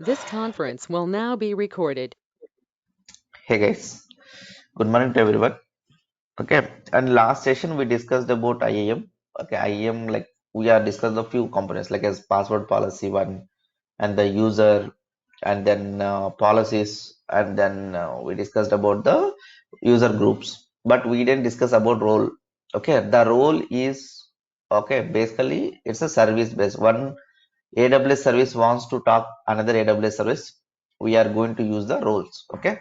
This conference will now be recorded. Hey guys, good morning to everyone. Okay, and last session we discussed about IAM. Okay, IAM, like we are discussed a few components like as password policy one and the user and then policies and then we discussed about the user groups, but we didn't discuss about role. Okay, the role is okay, basically it's a service based one. AWS service wants to talk another AWS service, we are going to use the roles. Okay,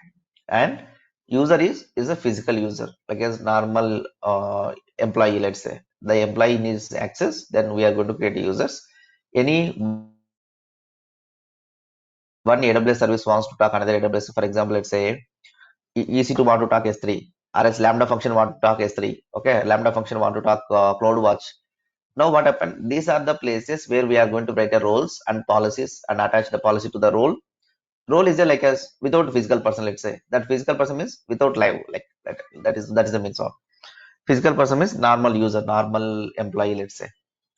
and user is a physical user like as normal employee. Let's say the employee needs access, then we are going to create users. Any one AWS service wants to talk another AWS. For example, let's say EC2 want to talk S3, or else Lambda function want to talk S3. Okay, Lambda function want to talk CloudWatch. Now what happened? These are the places where we are going to write the roles and policies and attach the policy to the role. Role is a like as without physical person. Let's say that physical person is without live, like that. That is the means of physical person is normal user, normal employee. Let's say.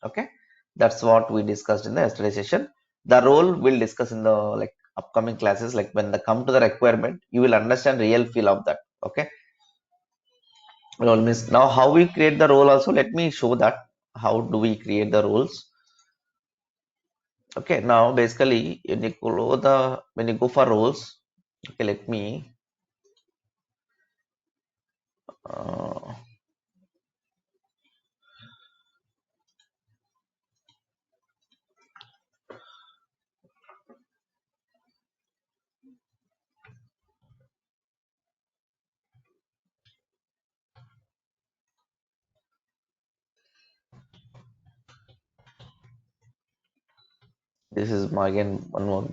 Okay, that's what we discussed in the yesterday session. The role we'll discuss in the like upcoming classes. Like when they come to the requirement, you will understand real feel of that. Okay, role means now how we create the role. Also, let me show that how do we create the roles. Okay, now basically when you go for roles, okay, let me uh, this is my again one more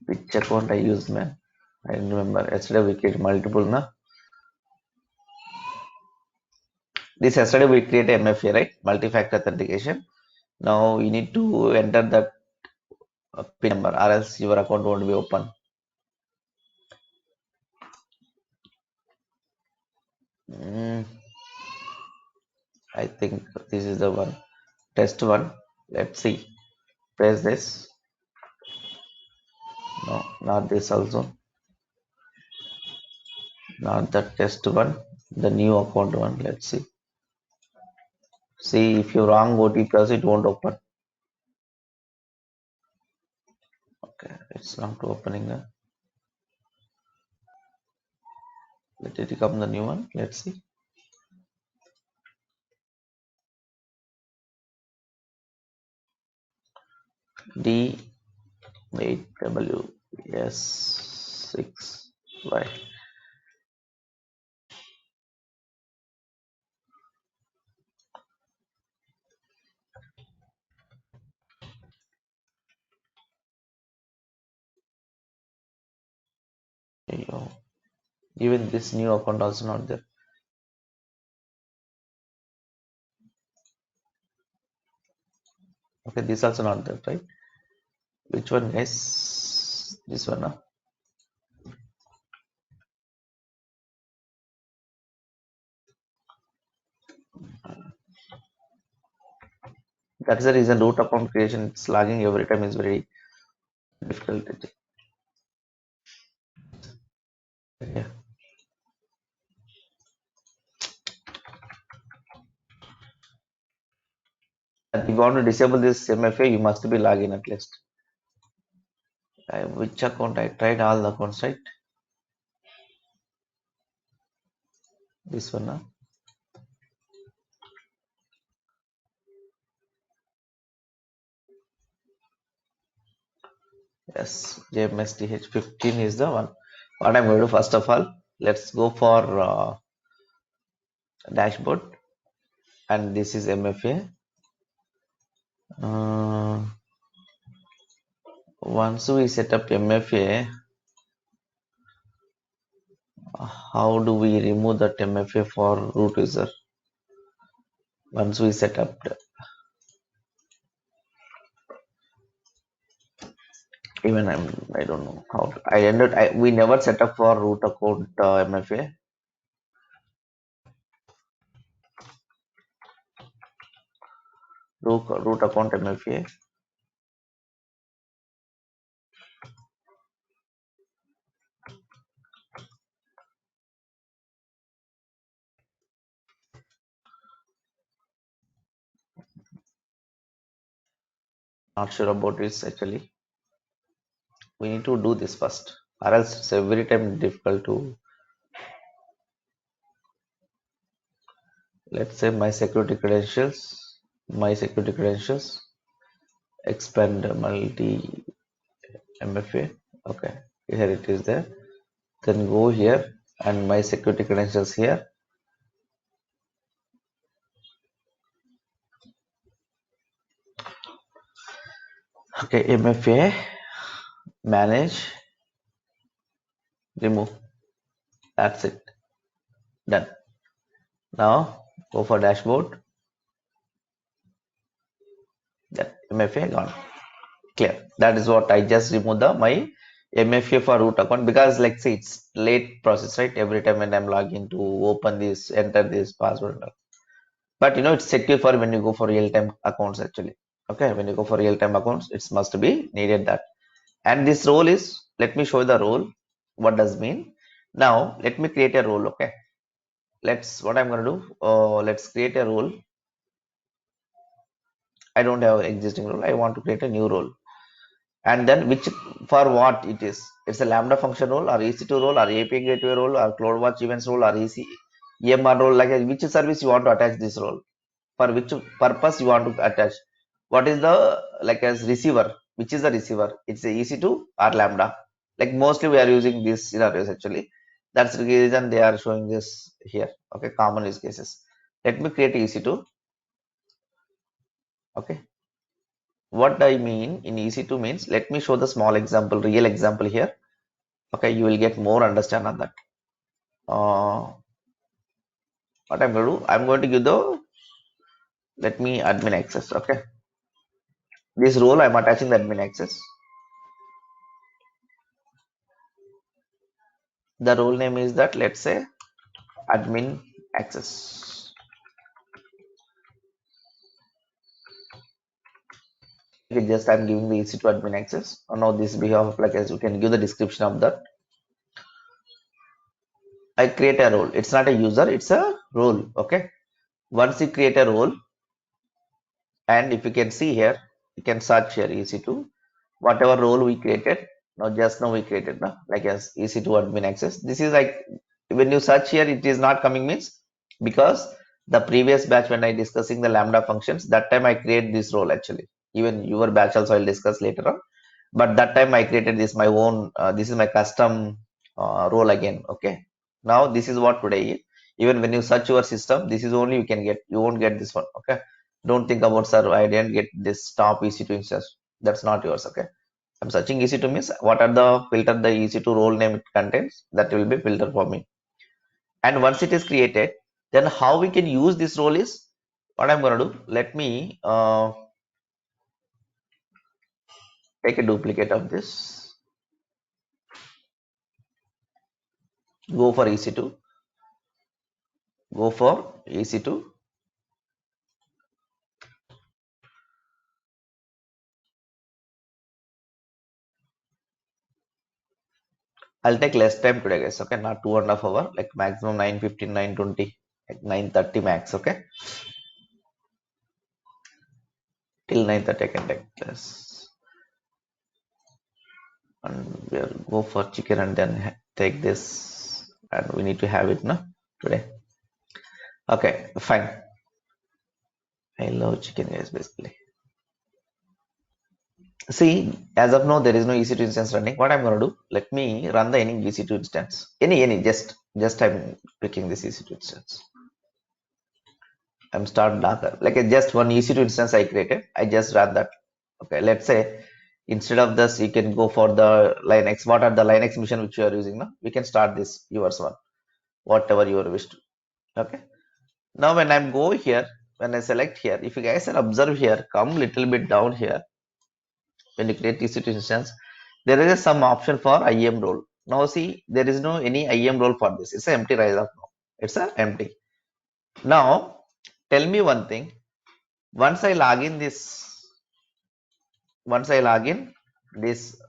which account I used, man. I remember yesterday we created multiple na. This yesterday we create MFA, right? Multi-factor authentication. Now you need to enter that PIN number or else your account won't be open. Mm, I think this is the one. Test one. Let's see. Press this. No, not this also. Not the test one. The new account one. Let's see. See if you wrong OTP also it won't open. Okay, it's not opening. Let it become the new one. Let's see. D8WS6Y. Even this new account also not there. Okay, this also not there, right? Which one, guys? This one, huh? That's the reason root account creation it's lagging every time is very difficult. Yeah. If you want to disable this MFA, you must be logged in at least. Which account? I tried all the accounts, right? This one, huh? Yes, JMSDH15 is the one. What I'm going to do first of all, let's go for dashboard, and this is MFA. Once we set up MFA, how do we remove that MFA for root user? Once we set up, even I don't know how we never set up for root account MFA. root account MFA. Not sure about this actually. We need to do this first, or else it's every time difficult to. Let's say my security credentials, expand multi MFA. Okay, here it is there. Then go here and my security credentials here. Okay, MFA, manage, remove. That's it. Done. Now go for dashboard. That MFA gone. Clear. That is what I just removed the my MFA for root account because like say it's late process, right? Every time when I'm logging to open this, enter this password. But it's secure for when you go for real-time accounts actually. Okay, when you go for real-time accounts, it must be needed that. And this role is, let me show you the role. What does mean? Now let me create a role. Okay, what I'm gonna do. Let's create a role. I don't have existing role. I want to create a new role. And then which for what it is. It's a Lambda function role or EC2 role or API gateway role or CloudWatch events role or EMR role, like which service you want to attach this role, for which purpose you want to attach, what is the like as receiver, which is the receiver, it's a EC2 or Lambda. Like mostly we are using these scenarios actually. That's the reason they are showing this here. Okay, common use cases. Let me create EC2. Okay, what I mean in EC2 means, let me show the small example, real example here. Okay, you will get more understand on that. What I'm going to do, I'm going to give the, let me admin access. Okay, this role I'm attaching the admin access. The role name is that, let's say, admin access. Okay, just I'm giving the EC2 admin access. Now this behalf, like as you can give the description of that. I create a role. It's not a user, it's a role. Okay. Once you create a role, and if you can see here, you can search here EC2, whatever role we created. Now we created now, like as EC2 admin access. This is like when you search here, it is not coming means because the previous batch when I discussing the Lambda functions, that time I create this role actually. Even your batch also I'll discuss later on. But that time I created this my own. This is my custom role again. Okay. Now this is what today. Even when you search your system, this is only you can get. You won't get this one. Okay. Don't think about, sir, I didn't get this top EC2 instance. That's not yours. Okay. I'm searching EC2 means what are the filter the EC2 role name it contains, that will be filter for me. And once it is created, then how we can use this role is what I'm going to do. Let me take a duplicate of this. Go for EC2. Go for EC2. I'll take less time today, guys. Okay, not 2.5 hours, like maximum 9:15, 9:20, like 9:30 max. Okay, till 9:30 I can take this. And we'll go for chicken and then take this. And we need to have it no today. Okay, fine. I love chicken, guys, basically. See, as of now, there is no EC2 instance running. What I'm gonna do? Let me run the any EC2 instance. Any, just I'm picking this EC2 instance. I'm start Docker. Like just one EC2 instance I created. I just ran that. Okay, let's say instead of this, you can go for the Linux. What are the Linux mission which you are using now? We can start this yours one, whatever you wish to. Okay. Now when I'm go here, when I select here, if you guys are observe here, come little bit down here. When you create EC2 instance, there is some option for IAM role. Now see, there is no any IAM role for this. It's an empty rise of now. It's a empty. Now tell me one thing. Once I log in this, once I log in this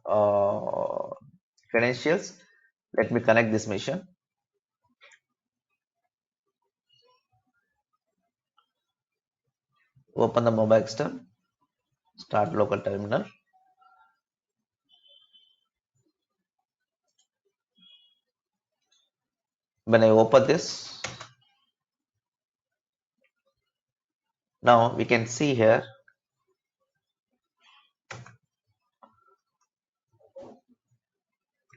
credentials, let me connect this machine. Open the mobile system, start local terminal. When I open this, now we can see here,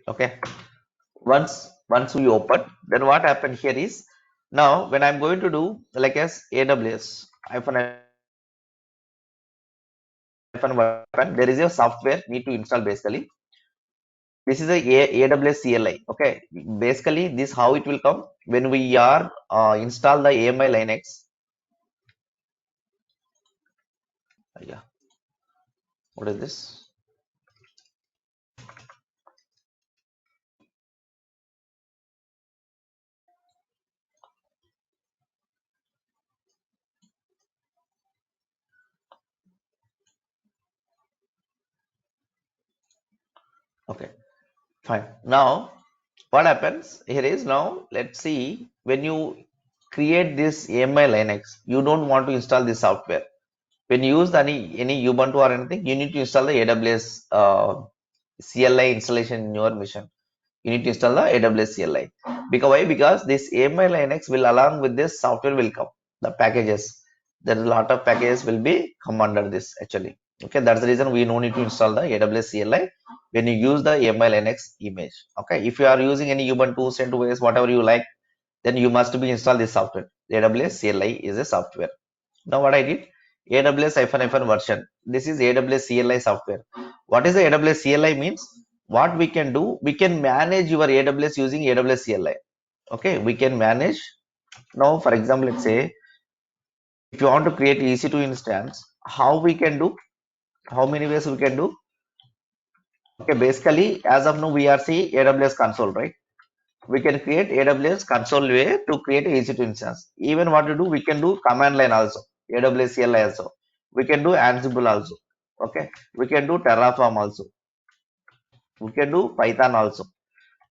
okay. Once we open, then what happened here is, now when I'm going to do like as AWS hyphen what happened, there is a software need to install basically. This is a AWS CLI. Okay, basically this how it will come when we are install the AMI Linux. Yeah, what is this? Okay, fine. Now what happens here is, now let's see, when you create this AMI Linux, you don't want to install this software. When you use any Ubuntu or anything, you need to install the AWS CLI installation in your machine. You need to install the AWS CLI. Because why? Because this AMI Linux will, along with this software will come. The packages. There is a lot of packages will be come under this actually. Okay, that's the reason we no need to install the AWS CLI when you use the AMI Linux image. Okay, if you are using any Ubuntu, CentOS, whatever you like, then you must be install this software. The AWS CLI is a software. Now what I did, AWS hyphen version. This is AWS CLI software. What is the AWS CLI means? What we can do, we can manage your AWS using AWS CLI. Okay, we can manage. Now, for example, let's say if you want to create EC2 instance, how we can do? How many ways we can do? Okay, basically, as of now, we are seeing AWS console, right? We can create AWS console way to create a EC2 instance. Even what to do, we can do command line also, AWS CLI also. We can do Ansible also. Okay, we can do Terraform also. We can do Python also.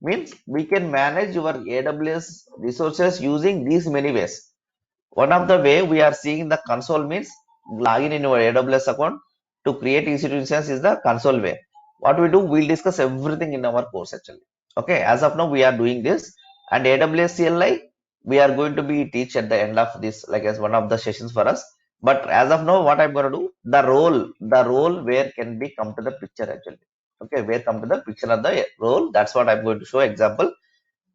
Means we can manage your AWS resources using these many ways. One of the way we are seeing the console means login in your AWS account to create EC2 instance is the console way. What we do, we'll discuss everything in our course actually. Okay, as of now we are doing this, and AWS CLI we are going to be teach at the end of this, like as one of the sessions for us. But as of now, what I'm going to do, the role where can be come to the picture actually. Okay, where come to the picture of the role. That's what I'm going to show example.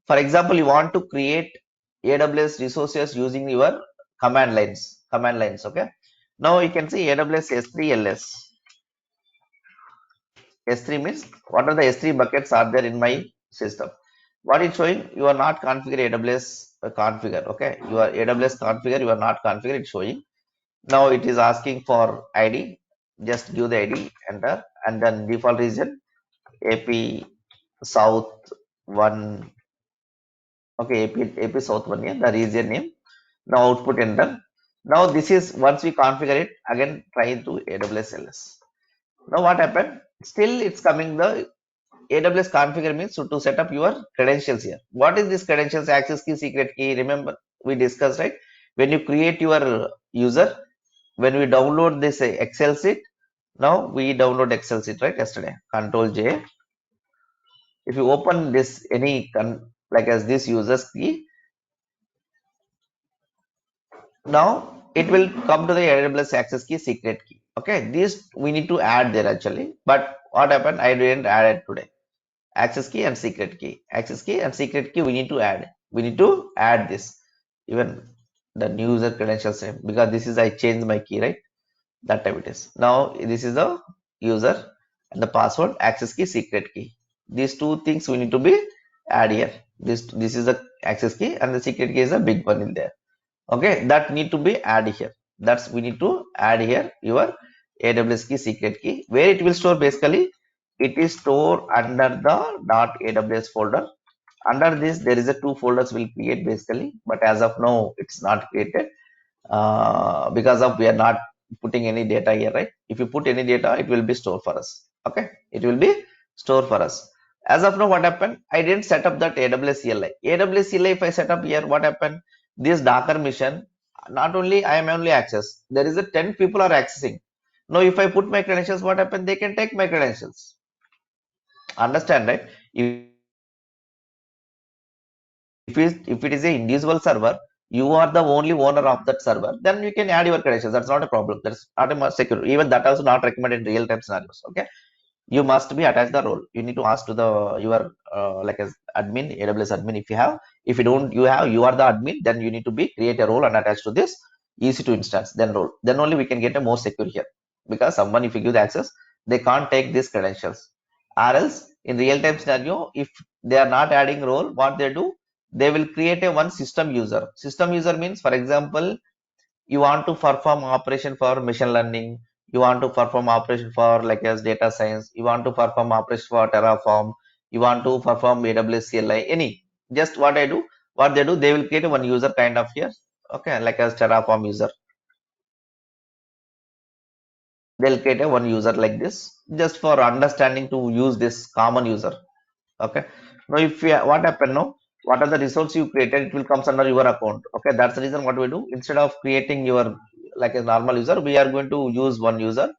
For example, you want to create AWS resources using your command lines. Okay, now you can see AWS S3 LS. S3 means what are the S3 buckets are there in my system. What it's showing, you are not configure AWS configure. Okay, your AWS configure, you are not configure, it's showing. Now it is asking for ID. Just give the ID, enter, and then default region AP South 1. Okay, AP South 1 here, the region name. Now output enter. Now this is once we configure it, again try to AWS LS. Now what happened? Still it's coming the AWS configure means to set up your credentials here. What is this credentials? Access key, secret key. Remember we discussed, right? When you create your user, when we download this Excel sheet, now we download Excel sheet, right? Yesterday, Control J. If you open this like as this user's key, now it will come to the AWS access key, secret key. Okay, this we need to add there actually. But what happened? I didn't add it today. Access key and secret key. Access key and secret key we need to add. We need to add this. Even the new user credentials same, because this is I changed my key, right? That type it is. Now this is the user and the password, access key, secret key. These two things we need to be add here. This is the access key and the secret key is a big one in there. Okay, that need to be add here. That's we need to add here your AWS key, secret key, where it will store. Basically it is stored under the .aws folder. Under this there is a two folders will create basically, but as of now it's not created because of we are not putting any data here, right? If you put any data, it will be stored for us. Okay, it will be stored for us. As of now, what happened? I didn't set up that AWS CLI. AWS CLI, if I set up here, what happened? This Docker mission, not only I am only access, there is a 10 people are accessing. Now, if I put my credentials, what happened? They can take my credentials. Understand, right? If it is a individual server, you are the only owner of that server, then you can add your credentials. That's not a problem. That's not a much secure. Even that also not recommended in real time scenarios. Okay, you must be attached the role. You need to ask to the your like as admin, AWS admin. If you have, if you don't, you are the admin. Then you need to be create a role and attach to this EC2 instance. Then role. Then only we can get a more secure here, because someone, if you give the access, they can't take these credentials. Or else in real time scenario, if they are not adding role, what they do, they will create a one system user. System user means, for example, you want to perform operation for machine learning, you want to perform operation for like as data science, you want to perform operation for Terraform, you want to perform AWS CLI, any. Just what I do, what they do, they will create one user kind of here. Okay, like as Terraform user. They'll create a one user like this, just for understanding to use this common user. Okay. Now, if you, what happened now? What are the resources you created? It will comes under your account. Okay, that's the reason what we do. Instead of creating your like a normal user, we are going to use one user,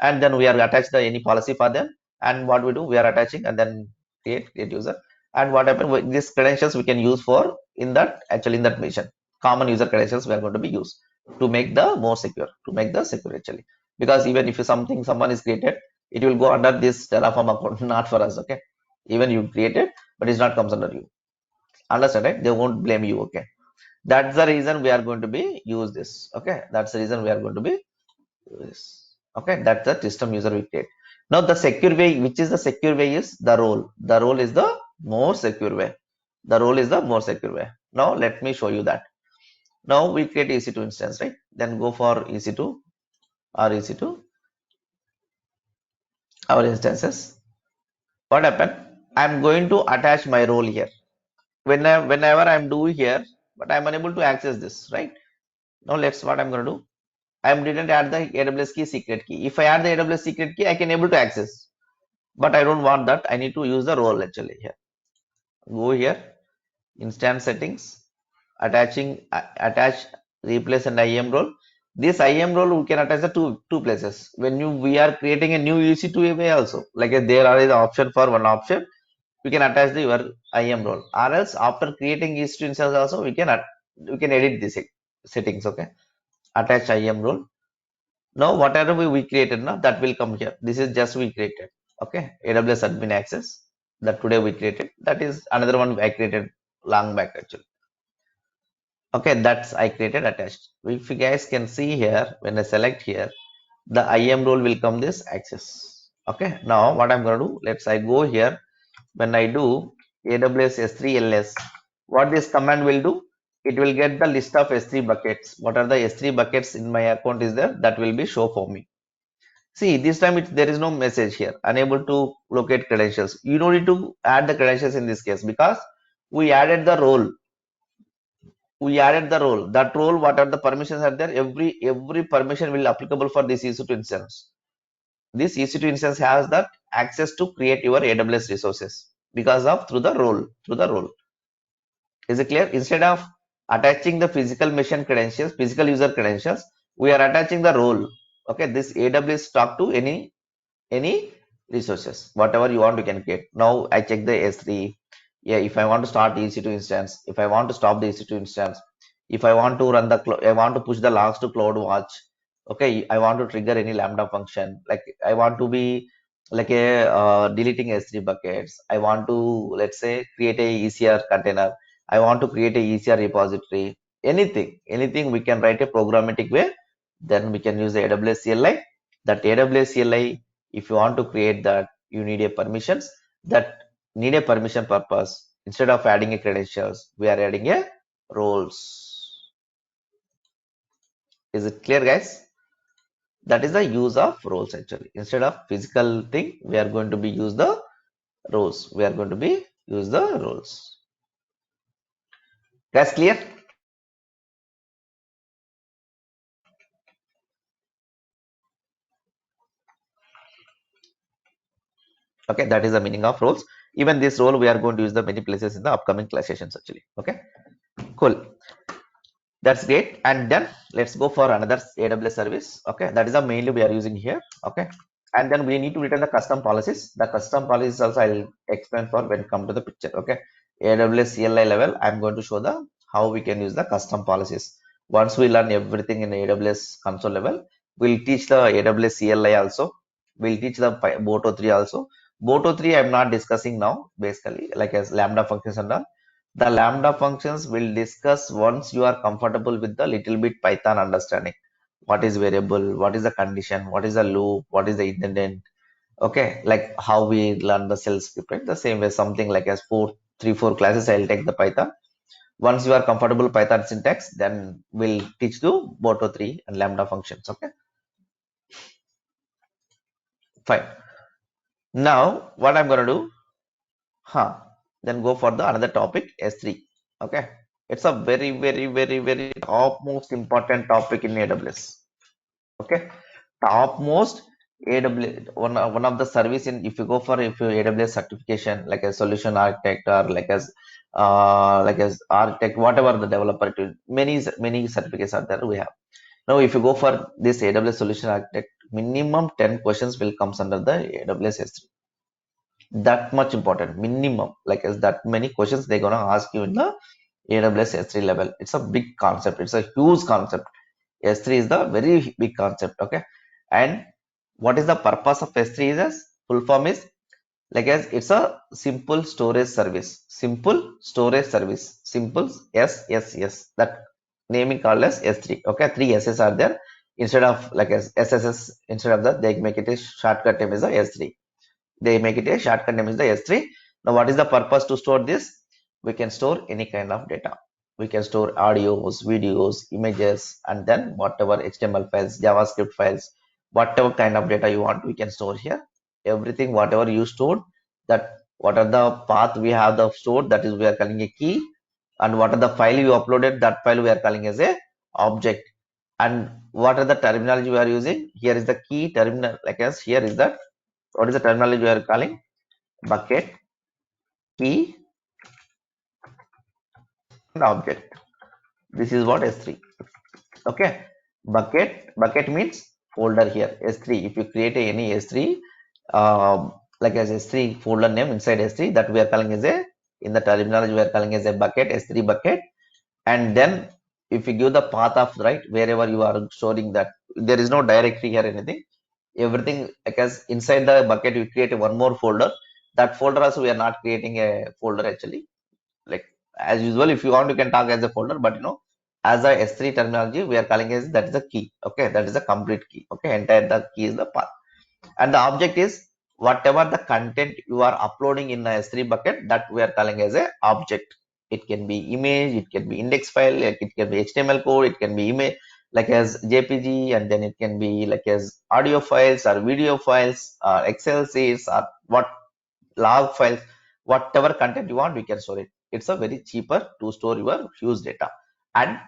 and then we are attach the any policy for them. And what we do, we are attaching and then create user. And what happened? These credentials we can use for in that actually in that mission. Common user credentials we are going to be used to make the more secure, to make the secure actually. Because even if something someone is created, it will go under this Terraform account, not for us. Okay, even you created, but it's not comes under you. Understand, right? They won't blame you. Okay, that's the reason we are going to be use this. Okay, that's the reason we are going to be this. Okay, that's the system user we create. Now the secure way, which is the secure way, is the role. The role is the more secure way. The role is the more secure way. Now let me show you that. Now we create EC2 instance, right? Then go for EC2 or EC2 our instances. What happened? I'm going to attach my role here. Whenever I'm doing here, but I'm unable to access this, right? Now let's what I'm going to do. I didn't add the AWS key secret key. If I add the AWS secret key, I can able to access. But I don't want that. I need to use the role actually here. Go here, instance settings, attach, replace and IAM role. This IAM role we can attach the two places. When we are creating a new EC2 way also, like there are the option for one option, we can attach the your IAM role. Or else after creating EC2 instance also we can edit this settings. Okay, attach IAM role. Now whatever we created now, that will come here. This is just we created. Okay, AWS admin access that today we created. That is another one I created long back actually. Okay, that's I created attached. If you guys can see here, when I select here, the IAM role will come this access. Okay, now what I'm going to do, let's I go here. When I do AWS S3 LS, what this command will do, it will get the list of S3 buckets. What are the S3 buckets in my account is there, that will be show for me. See, this time there is no message here, unable to locate credentials. You don't need to add the credentials in this case, because we added the role. We added the role. That role, what are the permissions are there? Every permission will applicable for this EC2 instance. This EC2 instance has that access to create your AWS resources because of through the role. Is it clear? Instead of attaching the physical machine credentials, physical user credentials, we are attaching the role. Okay, this AWS talk to any resources, whatever you want you can create. Now I check the S3. Yeah, if I want to start EC2 instance, if I want to stop the EC2 instance, if I want to run the I want to push the logs to CloudWatch. Okay, I want to trigger any Lambda function, like I want to be like a deleting S3 buckets. I want to, let's say, create a ECR container. I want to create a ECR repository. Anything we can write a programmatic way. Then we can use the AWS CLI. That AWS CLI, if you want to create that, you need a permissions that need a permission purpose. Instead of adding a credentials, we are adding a roles. Is it clear, guys? That is the use of roles actually. Instead of physical thing, we are going to be use the roles. We are going to be use the roles. Guys, clear? Okay, that is the meaning of roles. Even this role we are going to use the many places in the upcoming class sessions actually. Okay, cool. That's great. And then let's go for another AWS service. Okay, that is the mainly we are using here. Okay, and then we need to return the custom policies. The custom policies also I'll explain for when come to the picture. Okay, AWS CLI level, I'm going to show the how we can use the custom policies. Once we learn everything in AWS console level, we'll teach the AWS CLI also. We'll teach the Boto 3 also. Boto 3 I'm not discussing now, basically like as Lambda functions and all. The Lambda functions will discuss once you are comfortable with the little bit Python understanding. What is variable? What is the condition? What is the loop? What is the independent? Okay, like how we learn the shell script, right? The same way, something like as 4 classes, I'll take the Python. Once you are comfortable Python syntax, then we'll teach you Boto 3 and Lambda functions. Okay, fine. Now, what I'm gonna do? Then go for the another topic, S3. Okay, it's a very, very, very, very top most important topic in AWS. Okay, topmost AWS one of the service in if you go for if you AWS certification like a solution architect or like as architect whatever the developer it is, many certificates are there we have. Now if you go for this AWS solution architect, minimum 10 questions will comes under the AWS S3. That much important minimum like as that many questions they're gonna ask you in the AWS S3 level. It's a big concept, it's a huge concept. S3 is the very big concept. Okay, and what is the purpose of S3 is as full form is like as it's a simple storage service. Simple storage service. Simple yes. That naming called as S3. Okay, three S's are there instead of like as SSS. Instead of that, they make it a shortcut name is a S3. They make it a shortcut name is the S3. Now, what is the purpose to store this? We can store any kind of data. We can store audios, videos, images, and then whatever HTML files, JavaScript files, whatever kind of data you want, we can store here. Everything, whatever you stored, that what are the path we have the stored, that is we are calling a key, and what are the file you uploaded, that file we are calling as a object. And what are the terminology we are using? Here is the key terminal, like as here is that what is the terminology we are calling? Bucket, key, and object. This is what S3. Okay. Bucket means folder here. S3. If you create any S3, like as S3 folder name inside S3, that we are calling as a in the terminology we are calling as a bucket, S3 bucket. And then if you give the path of right wherever you are storing that, there is no directory here anything. Everything like as inside the bucket you create one more folder. That folder also we are not creating a folder actually, like as usual if you want you can tag as a folder, but as a S3 terminology we are calling as that is a key. Okay, that is a complete key. Okay, entire the key is the path, and the object is whatever the content you are uploading in a S3 bucket, that we are calling as a object. It can be image, it can be index file, like it can be HTML code, it can be image like as JPG, and then it can be like as audio files or video files or Excel sheets or what log files, whatever content you want, we can store it. It's a very cheaper to store your huge data. And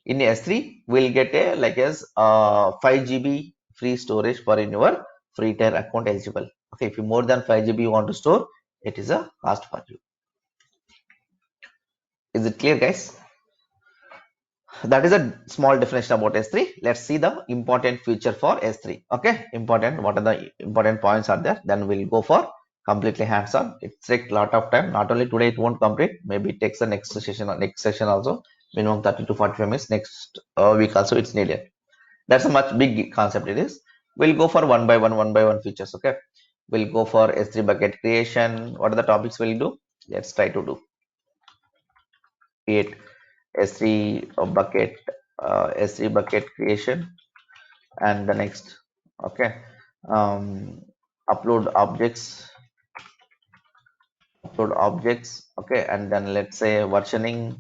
in S3, we'll get a like as 5 GB free storage for in your free tier account eligible. Okay, if you more than 5 GB you want to store, it is a cost for you. Is it clear, guys? That is a small definition about S3. Let's see the important feature for S3. Okay, important. What are the important points are there? Then we'll go for completely hands-on. It takes a lot of time. Not only today it won't complete. Maybe it takes the next session or next session also. Minimum 30 to 45 minutes. Next week also it's needed. That's a much big concept it is. We'll go for one by one features. Okay. We'll go for S3 bucket creation. What are the topics we'll do? Let's try to do. Create S3 bucket, S3 bucket creation, and the next. Okay. Um, upload objects, upload objects. Okay, and then let's say versioning,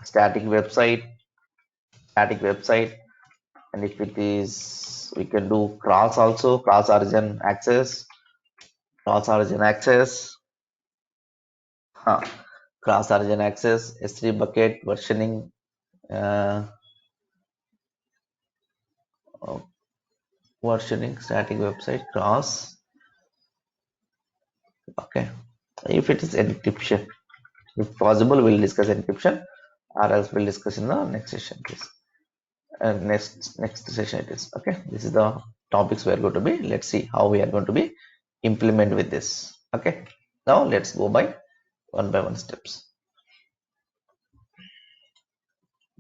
static website, static website, and if it is, we can do cross also, cross origin access, huh. Cross origin access, S3 bucket versioning, uh, versioning, static website, cross. Okay. If it is encryption, if possible, we'll discuss encryption, or else we'll discuss in the next session, please. And next session it is. Okay. This is the topics we are going to be. Let's see how we are going to be implement with this. Okay. Now let's go by one steps.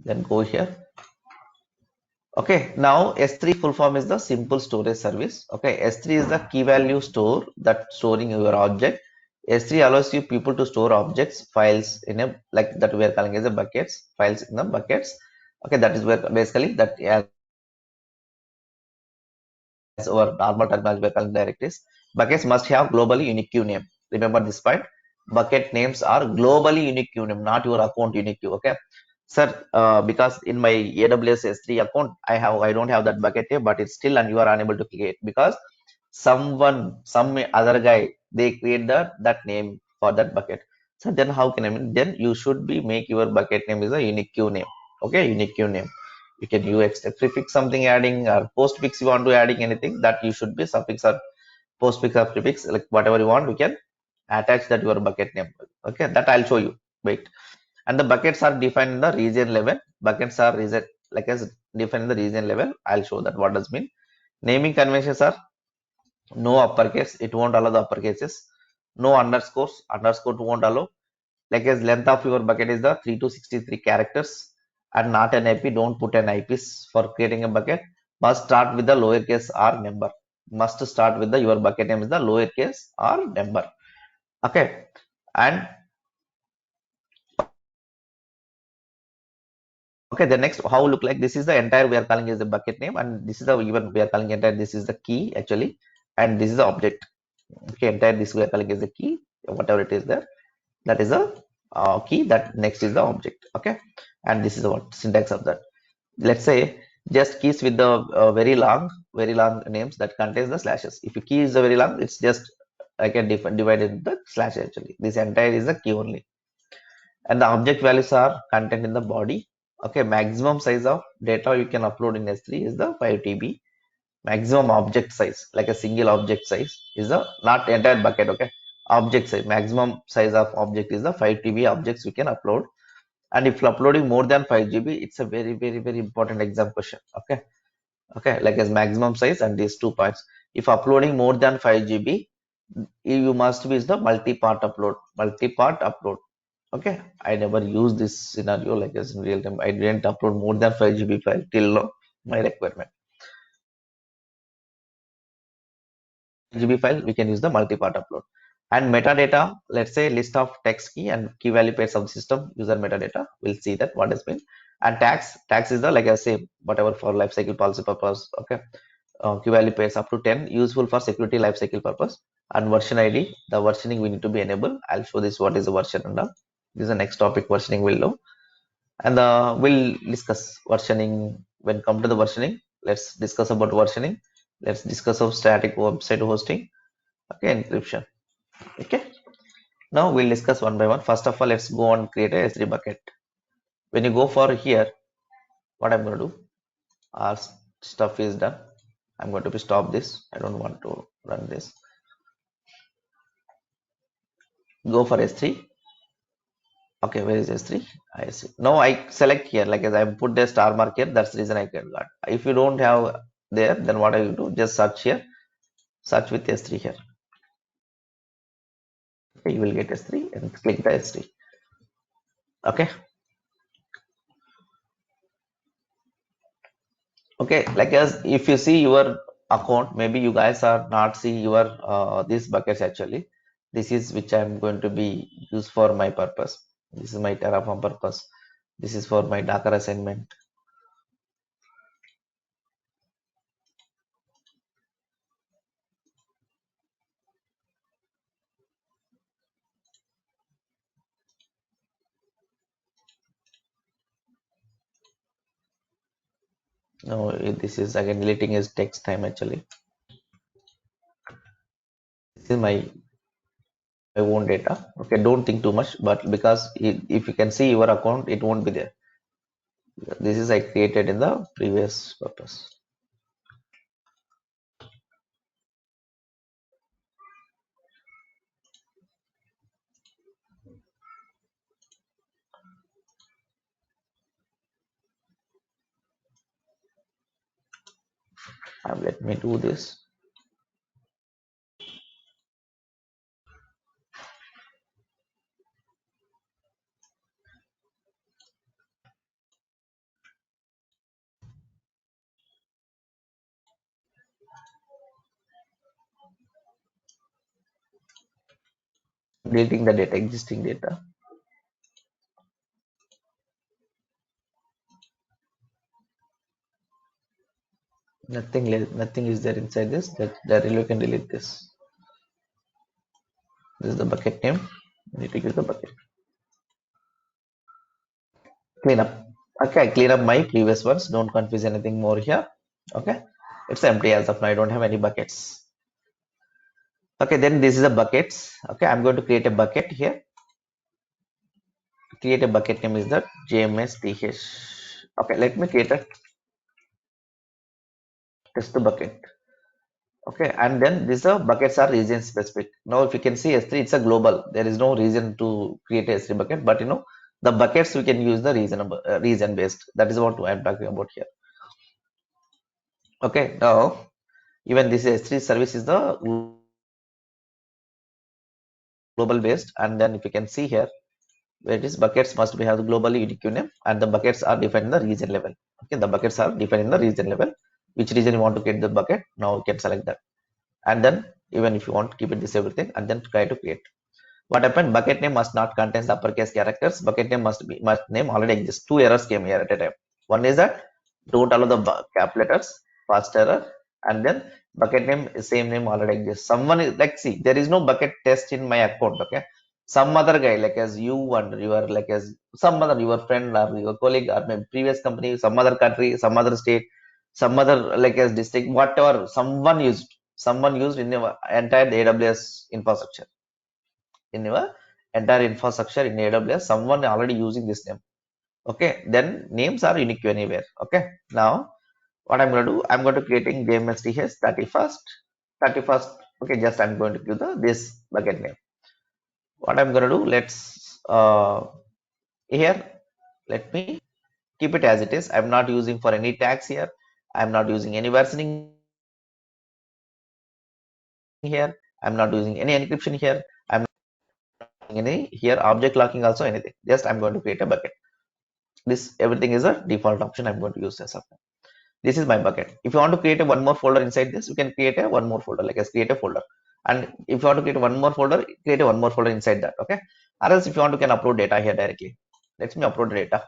Then go here. Okay, now S3 full form is the simple storage service. Okay, S3 is the key value store that storing your object. S3 allows you people to store objects, files in a like that we are calling as a buckets, files in the buckets. Okay, that is where basically that as our normal terminology we are calling directories. Buckets must have globally unique name. Remember this point. Bucket names are globally unique name, not your account unique. Okay, sir, because in my AWS S3 account, I don't have that bucket here, but it's still and you are unable to create because some other guy, they create that name for that bucket. So then how can I mean? Then you should be make your bucket name is a unique name. Okay, unique name. You can use prefix something adding or postfix you want to adding anything that you should be suffix or postfix or prefix like whatever you want. You can attach that your bucket name. Okay, that I'll show you. Wait, and the buckets are defined in the region level. Buckets are region like as defined in the region level. I'll show that what does mean. Naming conventions are no uppercase, it won't allow the uppercases. No underscores, underscore won't allow. Like as length of your bucket is the 3 to 63 characters and not an IP. Don't put an IPs for creating a bucket. Must start with the lowercase r number. Must start with the your bucket name is the lowercase r number. Okay, and okay, the next how look like this is the entire we are calling is the bucket name, and this is the even we are calling entire. This is the key actually, and this is the object. Okay, entire this we are calling is the key. Whatever it is there, that is a key. That next is the object. Okay, and this is the what syntax of that. Let's say just keys with the very long names that contains the slashes. If a key is very long, it's just I can divide it the slash actually. This entire is the key only, and the object values are contained in the body. Okay, maximum size of data you can upload in S3 is the 5 TB. Maximum object size, like a single object size, is the not entire bucket. Okay, object size, maximum size of object is the 5 TB objects you can upload. And if uploading more than 5 GB, it's a very important exam question. Okay, okay, like as maximum size and these 2 points. If uploading more than 5 GB, you must be the multi-part upload. Multi-part upload. Okay, I never use this scenario like as in real time. I didn't upload more than 5 GB file till now, my requirement. GB file, we can use the multi-part upload. And metadata, let's say list of text key and key value pairs of system user metadata. We'll see that what has been. And tax is the like I say whatever for lifecycle policy purpose. Okay, key value pairs up to 10 useful for security lifecycle purpose. And version ID, the versioning we need to be enabled. I'll show this what is the version and all. This is the next topic versioning will do. And we'll discuss versioning when come to the versioning. Let's discuss about versioning. Let's discuss of static website hosting. Okay, encryption. Okay, now we'll discuss one by one. First of all, let's go and create a S3 bucket. When you go for here, what I'm going to do, our stuff is done. I'm going to be stop this. I don't want to run this. Go for S3. Okay, where is S3? I see. Now I select here, like as I put the star mark here, that's the reason I can got. If you don't have there, then what I will do, just search here, search with S3 here. Okay, you will get S3 and click the S3. Okay. Okay, like as if you see your account, maybe you guys are not see your these buckets actually. This is which I'm going to be used for my purpose. This is my Terraform purpose. This is for my Docker assignment. No, this is again deleting is text time actually. This is my own data. Okay, don't think too much, but because if you can see your account, it won't be there. This is I created in the previous purpose. me do this. Deleting the data, existing data. Nothing is there inside this. That directly you can delete this. This is the bucket name. You need to use the bucket. Clean up. Okay, I clean up my previous ones. Don't confuse anything more here. Okay, it's empty as of now. I don't have any buckets. Okay, then this is a buckets. Okay, I'm going to create a bucket here. Create a bucket name is that JMSTH. Okay, let me create a test bucket. Okay, and then these are buckets are region specific. Now, if you can see S3, it's a global. There is no reason to create a S3 bucket, but the buckets we can use the region based. That is what I'm talking about here. Okay, now even this S3 service is the global based, and then if you can see here, where it is buckets must be have the globally unique name, and the buckets are defined in the region level. Okay, the buckets are defined in the region level. Which region you want to create the bucket? Now you can select that, and then even if you want to keep it this everything, and then try to create. What happened? Bucket name must not contain the uppercase characters. Bucket name must name already exists. Two errors came here at a time. One is that don't allow the cap letters, first error, and then bucket name same name already exists. Someone is like, see, there is no bucket test in my account. Okay, some other guy like as you and you are like as some other your friend or your colleague or maybe previous company, some other country, some other state, some other like as district, whatever someone used in the entire AWS infrastructure in your entire infrastructure in AWS, someone already using this name. Okay, then names are unique anywhere. Okay, now what I'm going to do, I'm going to creating JMSTH 31st, 31st. Okay, just I'm going to give this bucket name. What I'm going to do, let's here, let me keep it as it is. I'm not using for any tags here. I'm not using any versioning here. I'm not using any encryption here. I'm not using any here object locking also anything. Just I'm going to create a bucket. This everything is a default option I'm going to use as of now. This is my bucket. If you want to create a one more folder inside this, you can create a one more folder, like as create a folder. And if you want to create one more folder, create a one more folder inside that. Okay. Or else if you want to can upload data here directly. Let me upload data.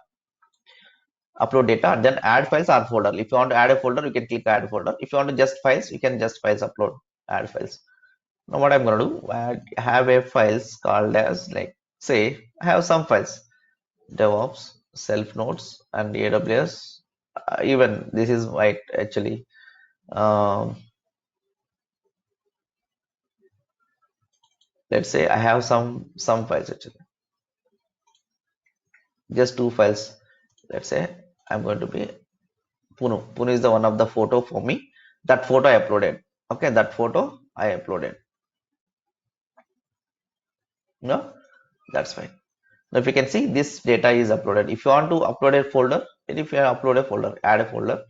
Upload data and then add files or folder. If you want to add a folder, you can click add folder. If you want to just files, you can just files upload, add files. Now what I'm going to do, I have a files called as like say I have some files DevOps, self nodes, and AWS. Even this is right actually. Um, let's say I have some files actually, just two files. Let's say I'm going to be Puno. Puno is the one of the photo for me. That photo I uploaded. Okay, that photo I uploaded. No, that's fine. Now if you can see this data is uploaded. If you want to upload a folder, and if you upload a folder, add a folder,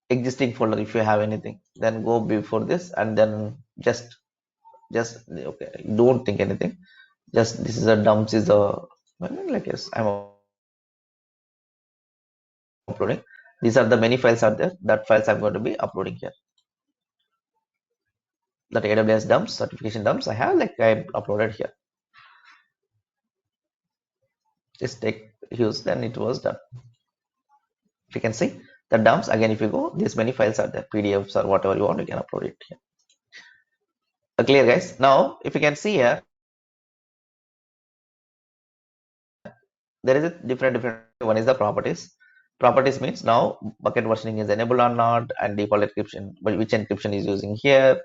existing folder if you have anything, then go before this and then just okay, don't think anything, just this is a dumps is a like yes, I'm uploading. These are the many files are there, that files I'm going to be uploading here. That AWS dumps certification dumps I have, like I uploaded here. Just take use, then it was done. If you can see the dumps again, if you go, these many files are there, PDFs or whatever you want, you can upload it here. Clear guys? Now if you can see here, there is a different one is the properties means now bucket versioning is enabled or not, and default encryption, but which encryption is using here,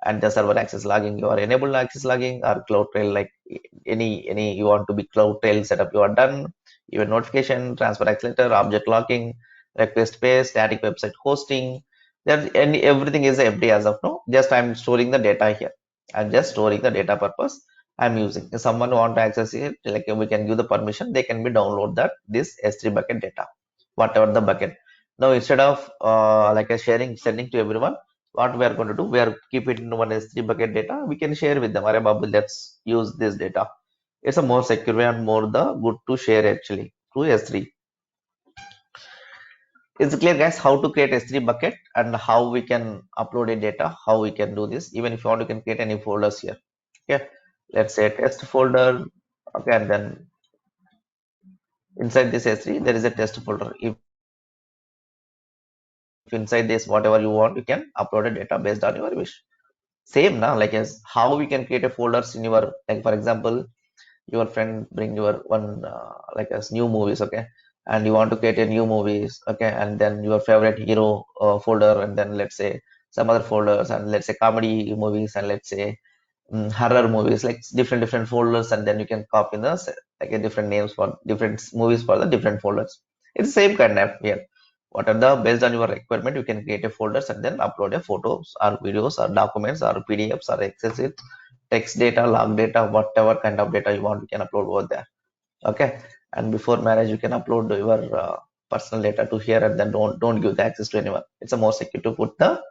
and the server access logging, you are enable access logging or cloud trail, like any you want to be cloud trail setup you are done, even notification, transfer accelerator, object locking, request paste, static website hosting, there and everything is empty as of now. Just I'm storing the data here. I'm just storing the data purpose I'm using. If someone want to access it, like we can give the permission, they can be download that this S3 bucket data, whatever the bucket. Now instead of like a sending to everyone, what we are going to do, we are keep it in one S3 bucket data. We can share with them. Arey babu, let's use this data. It's a more secure way and more the good to share actually through S3. Is it clear, guys, how to create S3 bucket and how we can upload a data, how we can do this? Even if you want, you can create any folders here. Okay, let's say test folder. Okay, and then inside this S3, there is a test folder. If inside this, whatever you want, you can upload a data based on your wish. Same now, like as how we can create a folders in your, like for example, your friend bring your one like as new movies, okay, and you want to create a new movies, okay, and then your favorite hero folder, and then let's say some other folders, and let's say comedy movies, and let's say horror movies, like different folders, and then you can copy the like a different names for different movies for the different folders. It's the same kind of here. What are the based on your requirement, you can create a folders and then upload a photos or videos or documents or PDFs or Excel sheets, text data, log data, whatever kind of data you want, you can upload over there. Okay, and before marriage, you can upload your personal data to here, and then don't give the access to anyone. It's a more secure to put the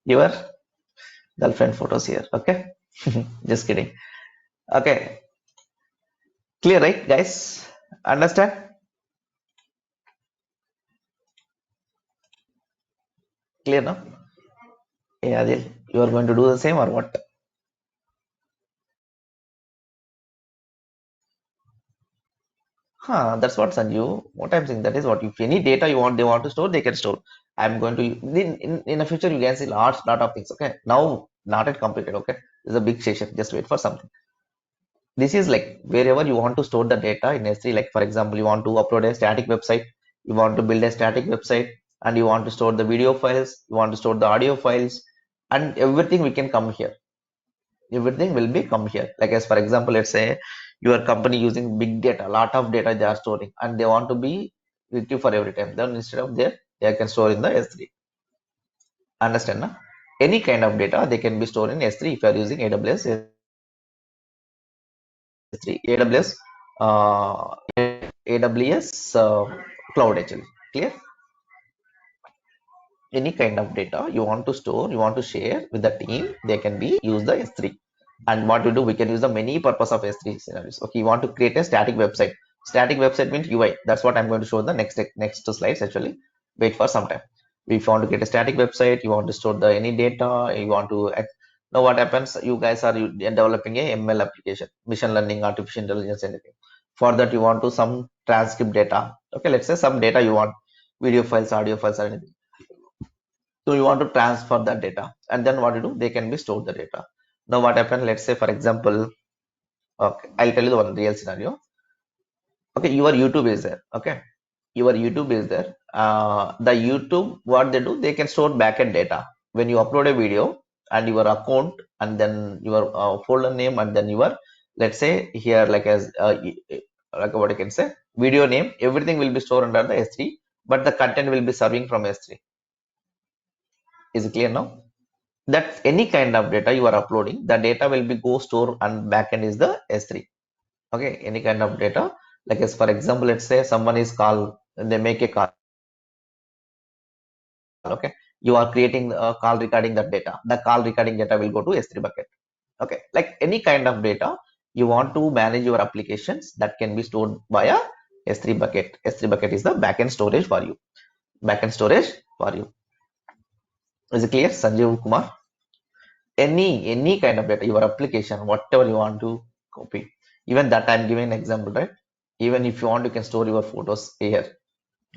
your girlfriend photos here. Okay, just kidding. Okay, clear, right, guys? Understand? Clear now? Yeah, Adil, you are going to do the same or what? Huh, that's what Sanju. What I'm saying, that is what if any data you want, they want to store, they can store. I'm going to in the future you can see lot of things. Okay, now not yet completed. Okay, this is a big session. Just wait for something. This is like wherever you want to store the data in S3. Like for example, you want to upload a static website, you want to build a static website, and you want to store the video files, you want to store the audio files, and everything we can come here. Everything will be come here. Like as for example, let's say your company using big data, a lot of data they are storing, and they want to be with you for every time. Then instead of there, they can store in the S3. Understand? Na? Any kind of data they can be stored in S3 if you are using AWS S3, AWS, AWS cloud actually. Clear? Any kind of data you want to store, you want to share with the team, they can be use the S3. And what we do, we can use the many purpose of S3 scenarios. Okay, you want to create a static website. Static website means UI. That's what I'm going to show the next two slides actually. Wait for some time. If you want to create a static website, you want to store the any data, you want to now what happens, you guys are developing a ML application, machine learning, artificial intelligence, anything. For that you want to some transcript data. Okay, let's say some data you want, video files, audio files, or anything. So you want to transfer that data, and then what you do, they can be stored the data. Now what happened, let's say for example, okay, I'll tell you the one real scenario. Okay, your YouTube is there. Okay, your YouTube is there. The YouTube, what they do, they can store backend data. When you upload a video and your account, and then your folder name, and then your, let's say here, like as like what I can say, video name, everything will be stored under the S3, but the content will be serving from S3. Is it clear now? That's any kind of data you are uploading, the data will be go store, and backend is the S3. Okay, any kind of data, like as for example, let's say someone is call, they make a call. Okay, you are creating a call recording that data, the call recording data will go to S3 bucket. Okay, like any kind of data you want to manage your applications, that can be stored via S3 bucket. S3 bucket is the backend storage for you. Backend storage for you. Is it clear, Sanjeev Kumar? Any kind of data, your application, whatever you want to copy. Even that I'm giving an example, right? Even if you want, you can store your photos here.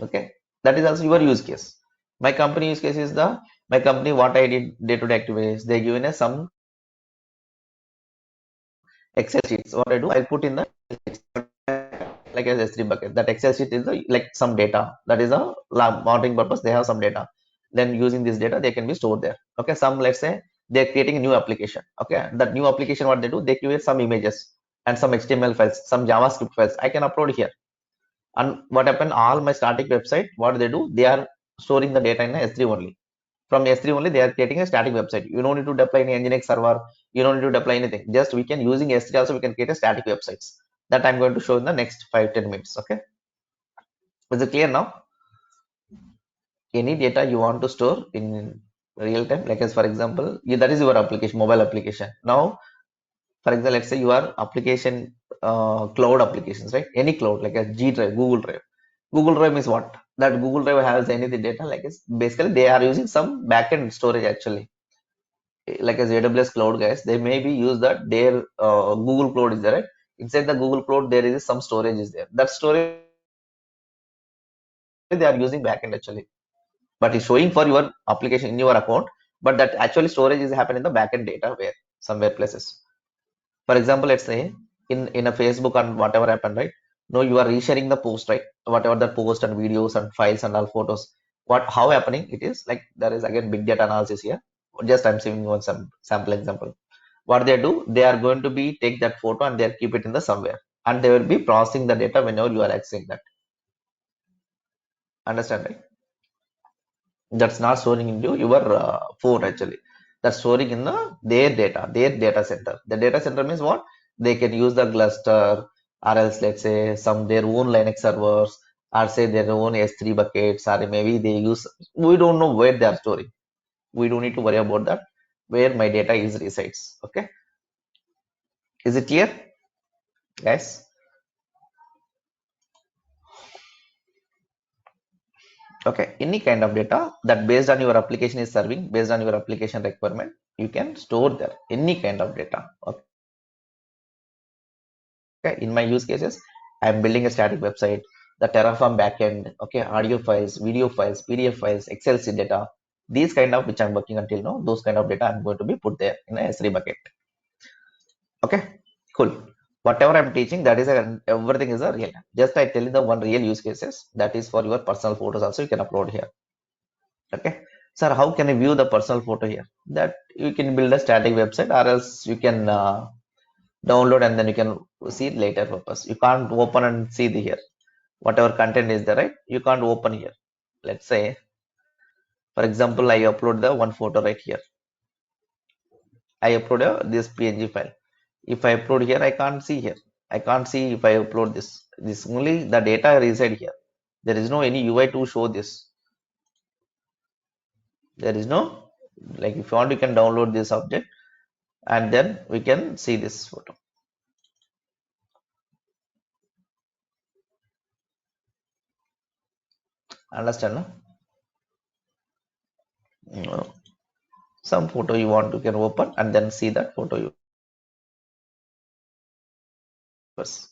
Okay, that is also your use case. My company use case is the, my company, what I did day-to-day activities, they given us some Excel sheets. What I do, I put in the like as S3 bucket. That Excel sheet is the, like some data. That is a modeling purpose. They have some data. Then using this data, they can be stored there. Okay, some, let's say they're creating a new application. Okay, that new application, what they do, they create some images and some HTML files, some JavaScript files. I can upload here. And what happened, all my static website, what they do, they are storing the data in S3 only. From S3 only, they are creating a static website. You don't need to deploy any Nginx server. You don't need to deploy anything. Just we can, using S3 also, we can create a static websites. That I'm going to show in the next 5-10 minutes. Okay, is it clear now? any data you want to store in real time, like as for example, that is your application, mobile application. Now, for example, let's say your application, cloud applications, right? Any cloud, like a G Drive, Google Drive. Google Drive is what? That Google Drive has anything data, like it's basically they are using some backend storage actually. Like as AWS cloud guys, they maybe use that their Google cloud is there, right? Inside the Google cloud, there is some storage is there. That storage they are using backend actually, but it's showing for your application in your account. But that actually storage is happening in the backend data where somewhere places. For example, let's say in a Facebook and whatever happened, right? No, you are resharing the post, right? Whatever the post and videos and files and all photos. What how happening? It is like there is again big data analysis here. Just I'm saving one some sample example. What they do, they are going to be take that photo and they keep it in the somewhere, and they will be processing the data whenever you are accessing that. Understand, right? That's not storing into your phone actually. That's storing in their data center. The data center means what? They can use the cluster, or else let's say some their own Linux servers, or say their own S3 buckets, or maybe they use, we don't know where they are storing. We don't need to worry about that, where my data is resides. Okay, is it clear, guys? Okay, any kind of data that based on your application is serving, based on your application requirement, you can store there any kind of data. Okay, in my use cases, I'm building a static website, the Terraform backend, okay, audio files, video files, PDF files, Excel sheet data, these kind of which I'm working until now, those kind of data I'm going to be put there in a S3 bucket. Okay, cool. Whatever I'm teaching, that is everything is a real. Just I tell you the one real use cases that is for your personal photos also you can upload here. Okay, sir, how can I view the personal photo here? That you can build a static website, or else you can download and then you can see it later purpose. You can't open and see the here. Whatever content is there, right? You can't open here. Let's say, for example, I upload the one photo right here. I upload this PNG file. If I upload here, I can't see here. I can't see if I upload this. This only the data reside here. There is no any UI to show this. There is no, like if you want, you can download this object and then we can see this photo. Understand? No? No. Some photo you want, you can open and then see that photo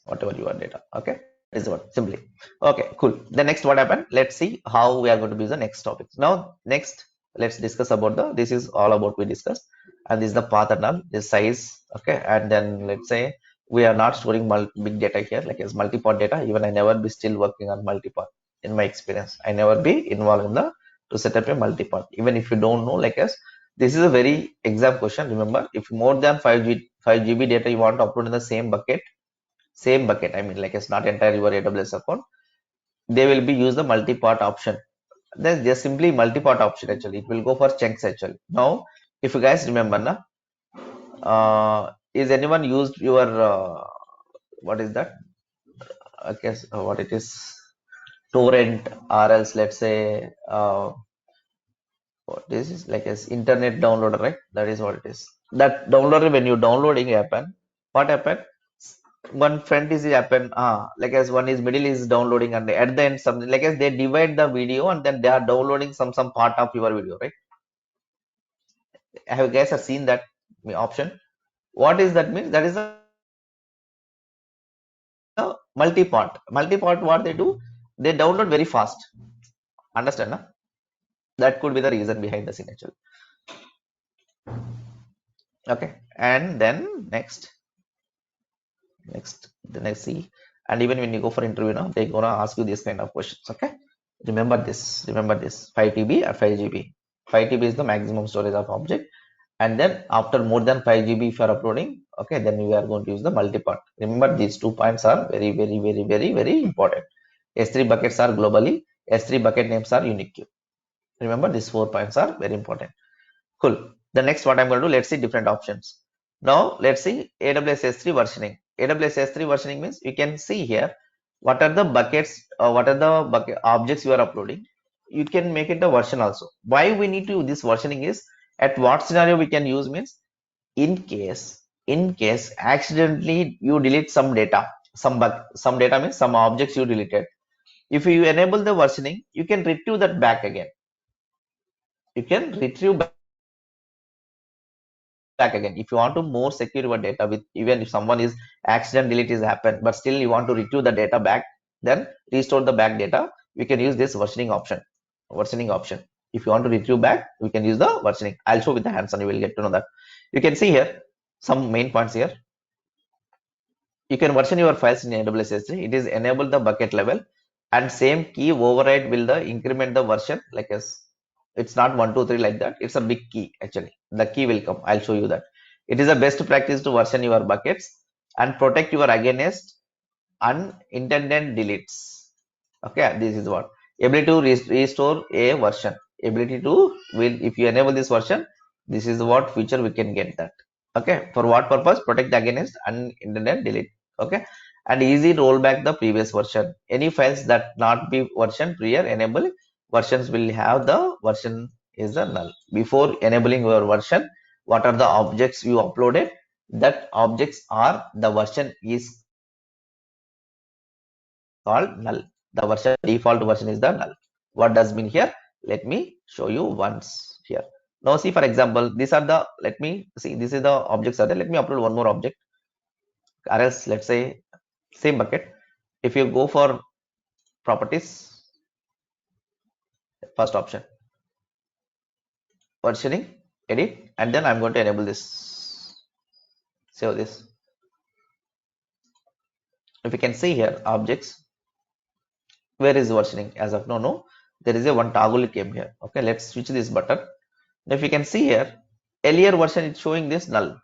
whatever your data. Okay, is what simply. Okay, cool. The next what happened? Let's see how we are going to use the next topic. Now next, let's discuss about the, this is all about we discussed, and this is the path and all this size. Okay, and then let's say we are not storing big data here, like as multi-part data. Even I never be still working on multi-part. In my experience, I never be involved in the to set up a multi-part. Even if you don't know, like as this is a very exam question. Remember, if more than 5 GB data you want to upload in the same bucket, I mean, like it's not entire your AWS account, they will be use the multi-part option. Then just simply multi-part option actually, it will go for chunks actually. Now if you guys remember na, is anyone used your what is that, I guess what it is, torrent, or else let's say what this is, like as internet downloader, right? That is what it is. That downloader, when you downloading happen, what happened, one front is happen, like as one is middle is downloading, and at the end something like as they divide the video and then they are downloading some part of your video, right? Have you guys have seen that option? What is that means? That is a multi-part. What they do, they download very fast. Understand, na? That could be the reason behind the scene actually. Okay, and then the next see, and even when you go for interview now, they're gonna ask you this kind of questions. Okay, remember this 5 TB or 5 GB. 5 TB is the maximum storage of object, and then after more than 5 GB if you are uploading, okay, then we are going to use the multi-part. Remember, these 2 points are very important. S3 buckets are globally, S3 bucket names are unique. Remember, these 4 points are very important. Cool. The next what I'm going to do, let's see different options. Now let's see AWS S3 versioning. AWS S3 versioning means you can see here what are the buckets or what are the bucket objects you are uploading. you can make it a version also. Why we need to this versioning is, at what scenario we can use means, in case accidentally you delete some data, some data means some objects you deleted. If you enable the versioning, you can retrieve that back again. You can retrieve back again. If you want to more secure your data, with even if someone is accident delete is happened, but still you want to retrieve the data back, then restore the back data, we can use this versioning option. If you want to retrieve back, we can use the versioning. I'll show with the hands on, you will get to know that. You can see here some main points here. You can version your files in AWS S3. It is enable the bucket level, and same key override will the increment the version, like as it's not 1 2 3 like that. It's a big key actually. The key will come. I'll show you that. It is a best practice to version your buckets and protect your against unintended deletes. Okay, this is what ability to restore a version. Ability to will, if you enable this version, this is what feature we can get that. Okay, for what purpose? Protect against unintended delete. Okay, and easy rollback the previous version. Any files that not be version prior enable versions will have the version is the null. Before enabling your version, what are the objects you uploaded? That objects are the version is called null. The version default version is the null. What does mean here? Let me show you once here. Now see, for example, these are the, let me see, this is the objects are there. Let me upload one more object, or else let's say same bucket. If you go for properties, first option, versioning, edit, and then I'm going to enable this, save this. If you can see here, objects, where is versioning? As of now, no, there is a one toggle came here. Okay, let's switch this button. If you can see here, earlier version is showing this null.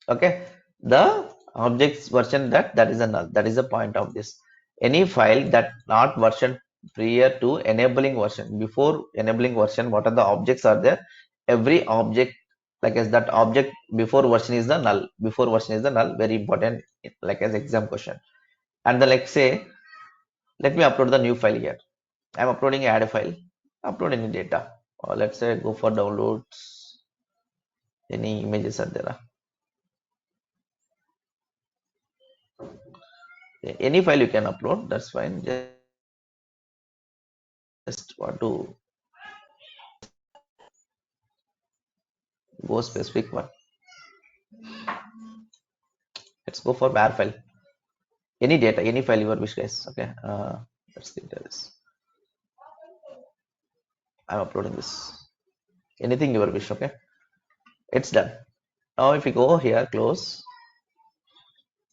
Okay, the objects version that is a null. That is the point of this. Any file that not version prior to enabling version, before enabling version, what are the objects are there? Every object, like as that object before version is the null. Before version is the null. Very important, like as exam question. And the, like say, let me upload the new file here. I'm uploading add a file. Upload any data. Or let's say go for downloads. Any images are there. Any file you can upload. That's fine. Just want to go specific one. Let's go for var file. Any data, any file you wish, guys. Okay. Let's get this. I'm uploading this. Anything you wish. Okay. It's done. Now, if you go here, close,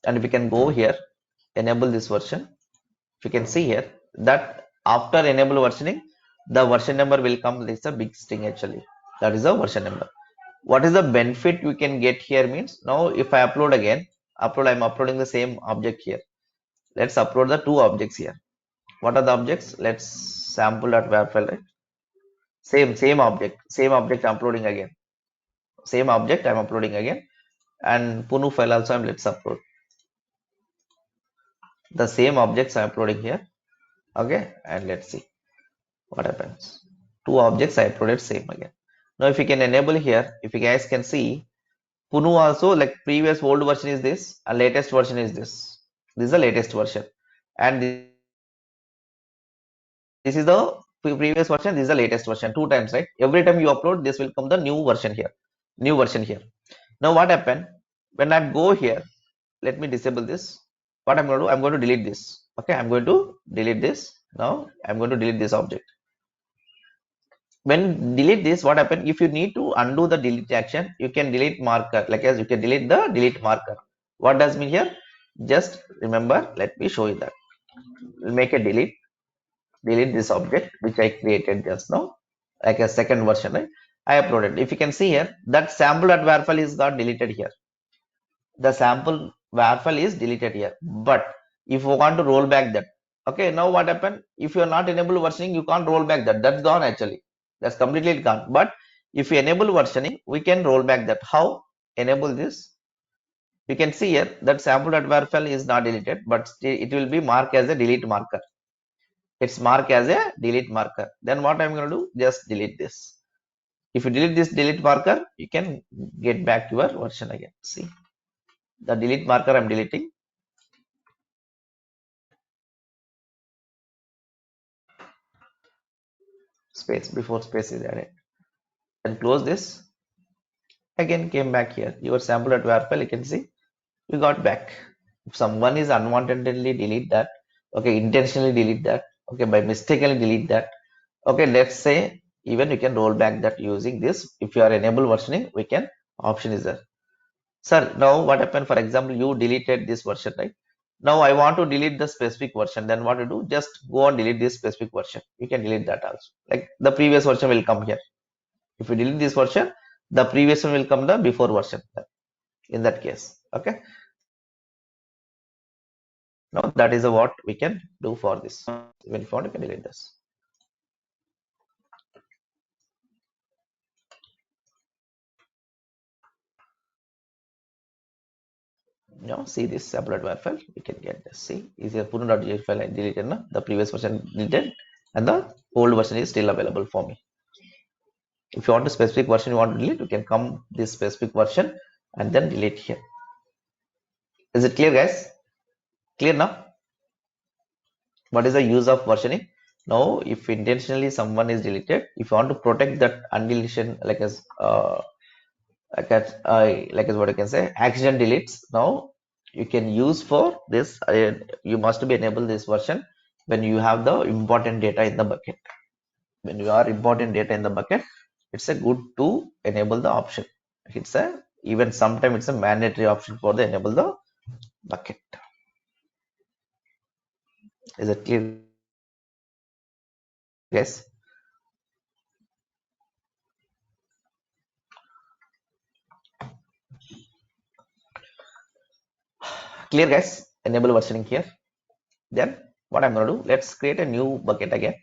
and if you can go here, enable this version. If you can see here that after enable versioning, the version number will come. This is a big string actually. That is the version number. What is the benefit we can get here means, now if I upload again, I'm uploading the same object here. Let's upload the two objects here. What are the objects? Let's sample at web file, right? Same object I'm uploading again. Same object I'm uploading again, and Punu file also let's upload. The same objects I'm uploading here. Okay, and let's see what happens. Two objects I uploaded same again. Now if you can enable here, if you guys can see, Punu also, like previous old version is this, and latest version is this. This is the latest version, and this is the previous version. This is the latest version. Two times, right? Every time you upload, this will come the new version here. New version here. Now what happened when I go here? Let me disable this. What I'm going to do? I'm going to delete this. Okay, I'm going to delete this. Now I'm going to delete this object. When delete this, what happened? If you need to undo the delete action, you can delete marker, like as you can delete the delete marker. What does mean here? Just remember, let me show you that. We'll make a delete this object which I created just now, like a second version, right? I uploaded. If you can see here, that sample at var file is got deleted here. The sample var file is deleted here. But if you want to roll back that, okay, now what happened? If you are not enable versioning, you can't roll back that. That's gone actually. That's completely gone. But if you enable versioning, we can roll back that. How? Enable this. You can see here that sample at var file is not deleted, but it will be marked as a delete marker. it's marked as a delete marker. Then what I'm going to do, just delete this. If you delete this delete marker, you can get back your version again. See, the delete marker I'm deleting. Space, before space is added. Then close this. Again came back here. Your sample at WAR file, you can see we got back. If someone is unwantedly delete that, okay, intentionally delete that, okay, by mistakenly delete that, okay, let's say even you can roll back that using this. If you are enable versioning, we can option is there. Sir, now what happened? For example, you deleted this version, right? Now I want to delete the specific version. Then what to do? Just go and delete this specific version. You can delete that also. Like the previous version will come here. If you delete this version, the previous one will come the before version. In that case, okay. Now that is what we can do for this. Even if you want, you can delete this. Now see this separate WAR file. We can get this. See, is your punu.gh file I deleted now. The previous version deleted, and the old version is still available for me. If you want a specific version you want to delete, you can come this specific version and then delete here. Is it clear, guys? Clear now? What is the use of versioning? Now, if intentionally someone is deleted, if you want to protect that undeletion, like as what I can say, accident deletes. Now you can use for this. You must be enable this version when you have the important data in the bucket. When you are important data in the bucket, it's a good to enable the option. It's a even sometimes it's a mandatory option for the enable the bucket. Is it clear, guys? Clear, guys? Enable versioning here. Then what I'm going to do, let's create a new bucket again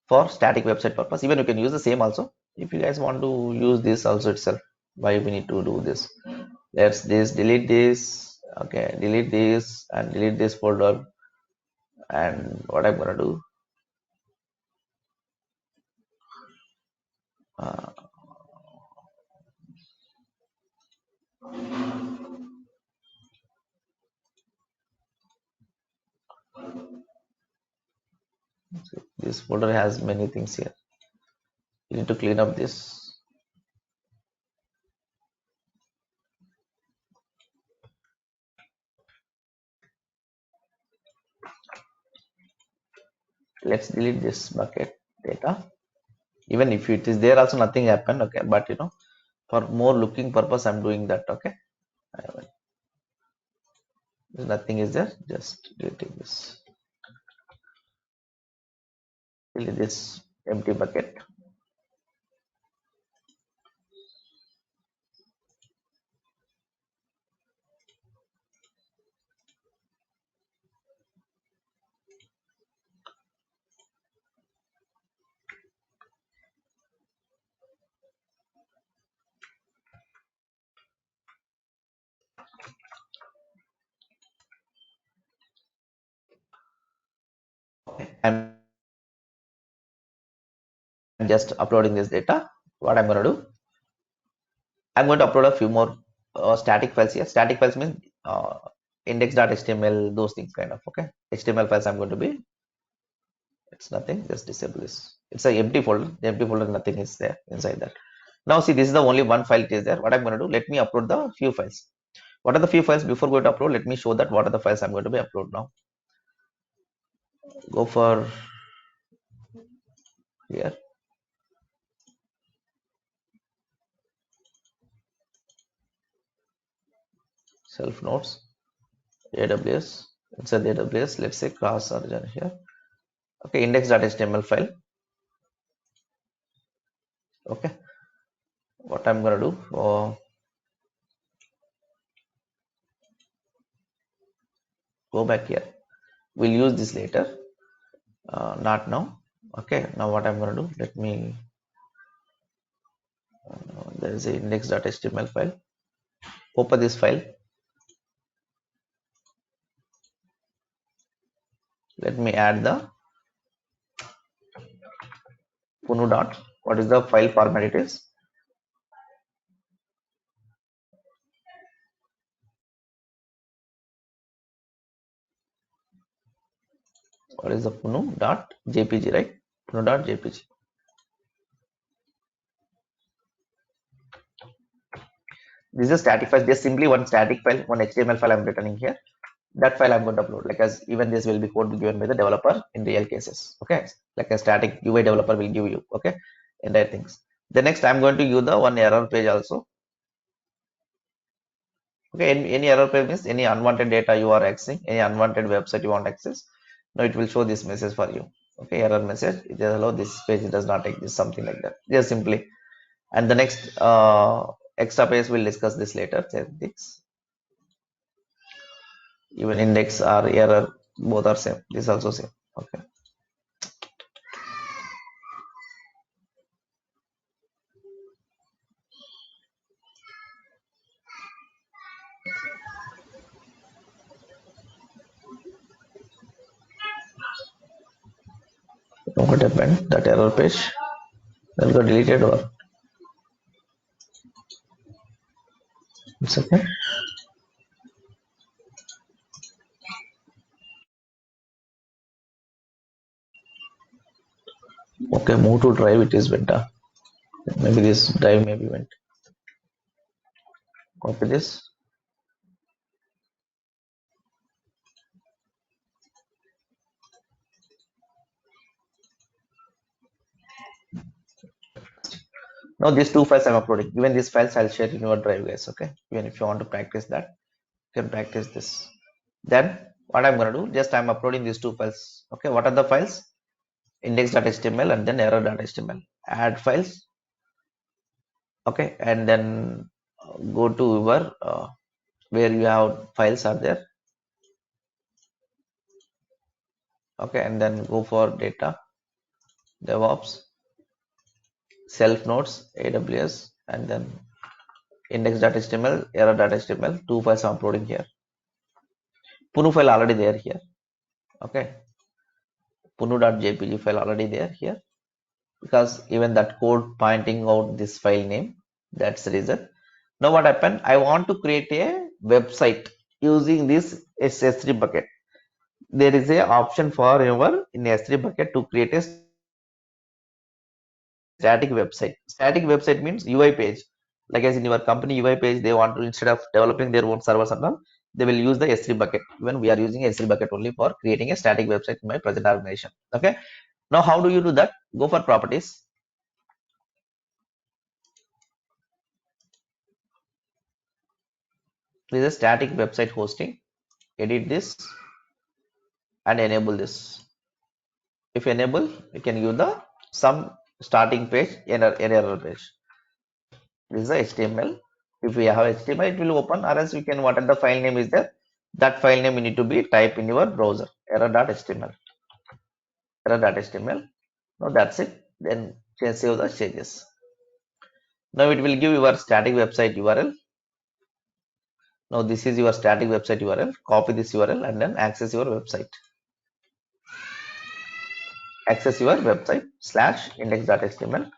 for static website purpose. Even you can use the same also. If you guys want to use this also itself, why we need to do this? Let's this delete this. Okay, delete this and delete this folder. And what I'm going to do, uh, this folder has many things here. You need to clean up this. Let's delete this bucket data. Even if it is there also nothing happened. Okay, but you know, for more looking purpose I'm doing that. Okay, nothing is there, just deleting this. Delete this empty bucket. I'm just uploading this data. What I'm going to do, I'm going to upload a few more static files here. Static files means index.html, those things kind of. Okay, HTML files I'm going to be, it's nothing, just disable this. It's a empty folder. The empty folder, nothing is there inside that. Now see, this is the only one file it is there. What I'm going to do, let me upload the few files. What are the few files? Before going to upload, let me show that what are the files I'm going to be upload now. Go for here, self notes, AWS, inside the AWS, let's say class origin here. Okay, index.html file. Okay, what I'm going to do, go back here. We'll use this later, not now. Okay, now what I'm going to do, let me, there is a index.html file. Open this file. Let me add the punu dot. What is the file format it is? What is the punu dot jpg, right? Punu dot jpg. This is a static file. Just simply one static file, one HTML file I'm returning here. That file I'm going to upload. Like as even this will be code given by the developer in real cases. Okay, like a static UI developer will give you. Okay, entire things. The next I'm going to use the one error page also. Okay, any error page means any unwanted data you are accessing, any unwanted website you want access. Now it will show this message for you. Okay, error message. It is hello. This page does not exist. Something like that. Just simply. And the next extra page we'll discuss this later. This even index or error both are same. This also same. Okay. What happened? That error page that got deleted or it's okay. Okay, move to drive. It is went. Maybe this drive maybe went. Copy this. Now these two files I'm uploading. Even these files I'll share in your drive, guys. Okay. Even if you want to practice that, you can practice this. Then what I'm gonna do? Just I'm uploading these two files. Okay. What are the files? Index.html and then error.html. Add files. Okay. And then go to your where you have files are there. Okay. And then go for data, DevOps, self nodes, AWS, and then index.html, error.html. Two files I'm uploading here. Punu file already there here. Okay. Punu.jpg file already there here because even that code pointing out this file name, that's the reason. Now what happened, I want to create a website using this s3 bucket. There is a option for your in s3 bucket to create a static website means UI page, like as in your company UI page they want to, instead of developing their own servers and all, they will use the s3 bucket. Even we are using s3 bucket only for creating a static website in my present organization. Okay. Now how do you do that? Go for properties. This is a static website hosting. Edit this and enable this. If enable, you can use the some starting page, error page. This is the HTML. If we have HTML, it will open, or else you can, whatever the file name is there, that file name you need to be type in your browser. Error.html. Error.html. Now that's it. Then save the changes. Now it will give your static website URL. Now this is your static website URL. Copy this URL and then access your website. Access your website / index.html.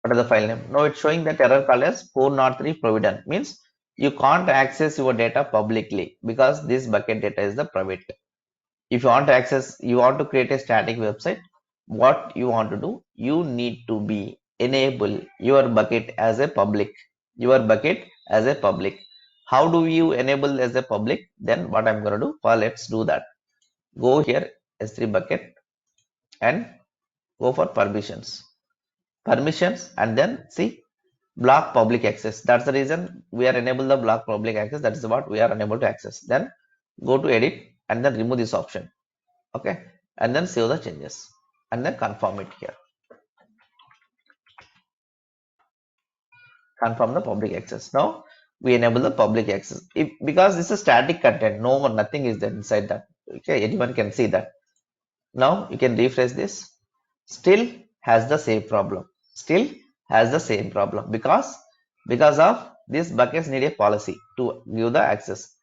What is the file name? Now it's showing that error called as 403 provident, means you can't access your data publicly because this bucket data is the private. If you want to access, you want to create a static website, what you want to do, you need to be enable your bucket as a public. Your bucket as a public. How do you enable as a public? Then what I'm going to do? Well, let's do that. Go here S3 bucket and go for permissions and then see block public access. That's the reason we are enable the block public access. That is what we are unable to access. Then go to edit and then remove this option. Okay, and then save the changes and then confirm it here. Confirm the public access. Now we enable the public access. If because this is static content, no one, nothing is there inside that. Okay, anyone can see that. Now you can refresh this. Still has the same problem. Still has the same problem because of this buckets need a policy to give the access.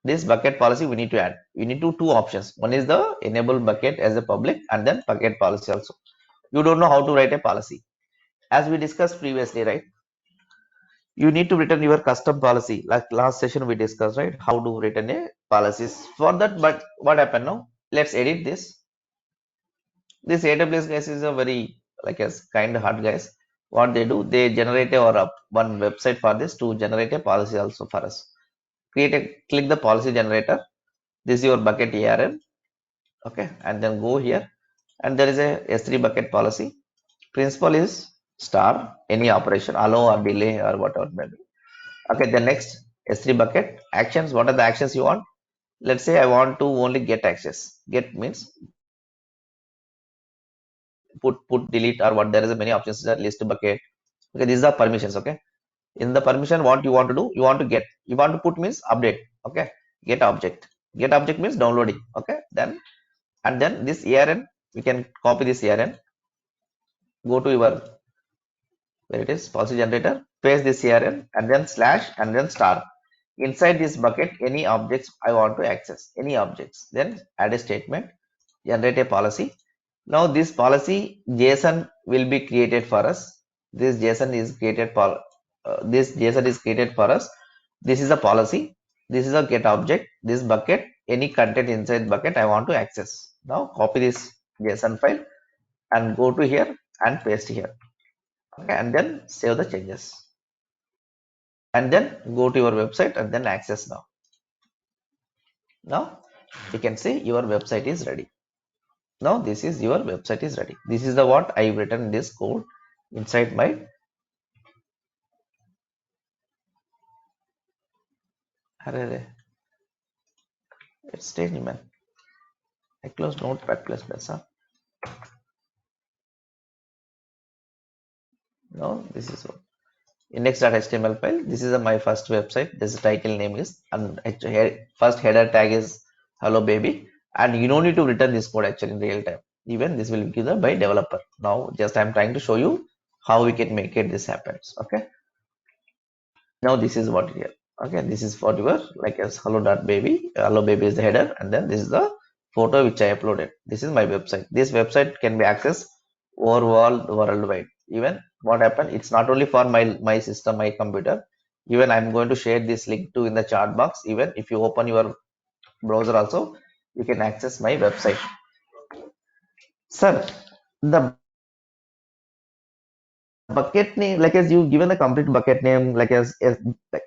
This bucket policy we need to add. We need to two options. One is the enable bucket as a public and then bucket policy also. You don't know how to write a policy. As we discussed previously, right? You need to return your custom policy. Like last session we discussed, right? How to return a policies for that. But what happened now? Let's edit this. This AWS guys is a very like a kind of hard guys. What they do, they generate a or up one website for this to generate a policy also for us. Click the policy generator. This is your bucket ARN. Okay, and then go here, and there is a S3 bucket policy. Principal is star any operation, allow or delay or whatever maybe. Okay, the next S3 bucket actions. What are the actions you want? Let's say I want to only get access. Get means put delete or what, there is a many options that list bucket. Okay, these are permissions. Okay, in the permission what you want to do, you want to get, you want to put means update. Okay, get object means downloading. Okay, then and then this ARN, we can copy this ARN, go to your where it is policy generator, paste this ARN and then slash and then star. Inside this bucket any objects I want to access, any objects, then add a statement, generate a policy. Now this policy JSON will be created for us. This JSON is created for us. This is a policy. This is a get object. This bucket, any content inside bucket I want to access. Now copy this JSON file and go to here and paste here. Okay, and then save the changes. And then go to your website and then access now. Now you can see your website is ready. Now this is your website is ready. This is the what I've written this code inside my array. It's staying man. I close notepad plus plus. Huh? No, this is what index.html file. This is my first website. This title name is and first header tag is hello baby, and you don't need to return this code actually in real time. Even this will be given by developer. Now just I'm trying to show you how we can make it this happens. Okay. Now this is what here. Okay, this is for your like as hello.baby. Hello baby is the header, and then this is the photo which I uploaded. This is my website. This website can be accessed overall worldwide. Even what happened, it's not only for my system, my computer. Even I'm going to share this link to in the chat box. Even if you open your browser also, you can access my website. Sir, the bucket name, like as you given the complete bucket name, like as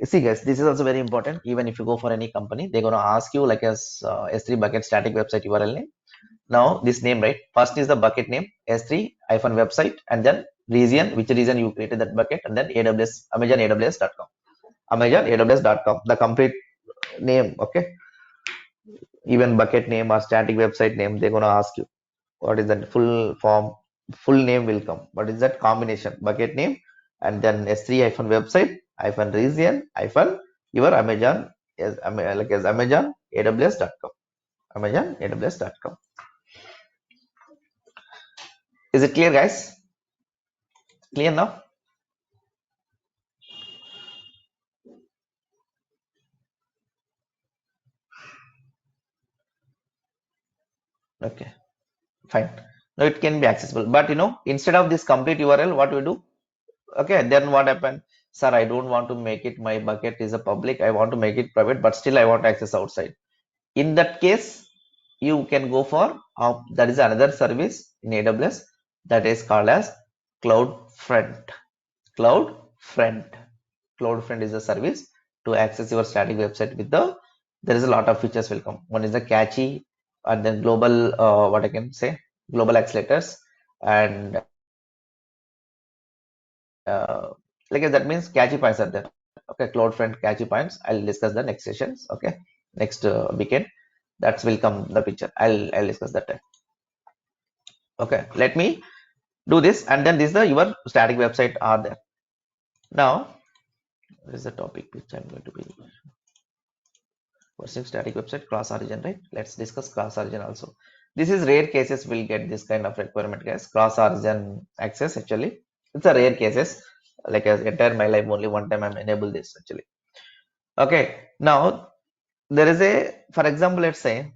see guys, this is also very important. Even if you go for any company, they're gonna ask you like as S3 bucket static website URL name. Now this name, right? First is the bucket name S3 hyphen website, and then region, which region you created that bucket, and then AWS Amazon AWS.com. Amazon AWS.com, the complete name. Okay, even bucket name or static website name, they're gonna ask you what is that full form, full name will come. What is that combination? Bucket name and then S3 hyphen website hyphen region hyphen your Amazon like as Amazon AWS.com. Amazon AWS.com. Is it clear, guys? Clear now? Okay, fine. Now it can be accessible, but instead of this complete URL, what we do? Okay, then what happened? Sir, I don't want to make it my bucket is a public. I want to make it private, but still I want access outside. In that case, you can go for that is another service in AWS that is called as CloudFront. CloudFront. CloudFront is a service to access your static website with there is a lot of features will come. One is the catchy and then global what I can say global accelerators and like that means catchy points are there. Okay, CloudFront catchy points. I'll discuss the next sessions. Okay, next weekend that will come the picture. I'll discuss that time. Okay, let me do this, and then this is the your static website are there. Now, what is the topic which I'm going to be watching static website class origin, right? Let's discuss class origin also. This is rare cases will get this kind of requirement, guys. Class origin access actually, it's a rare cases. Like as entire my life only one time I'm enable this actually. Okay, now there is a, for example, let's say,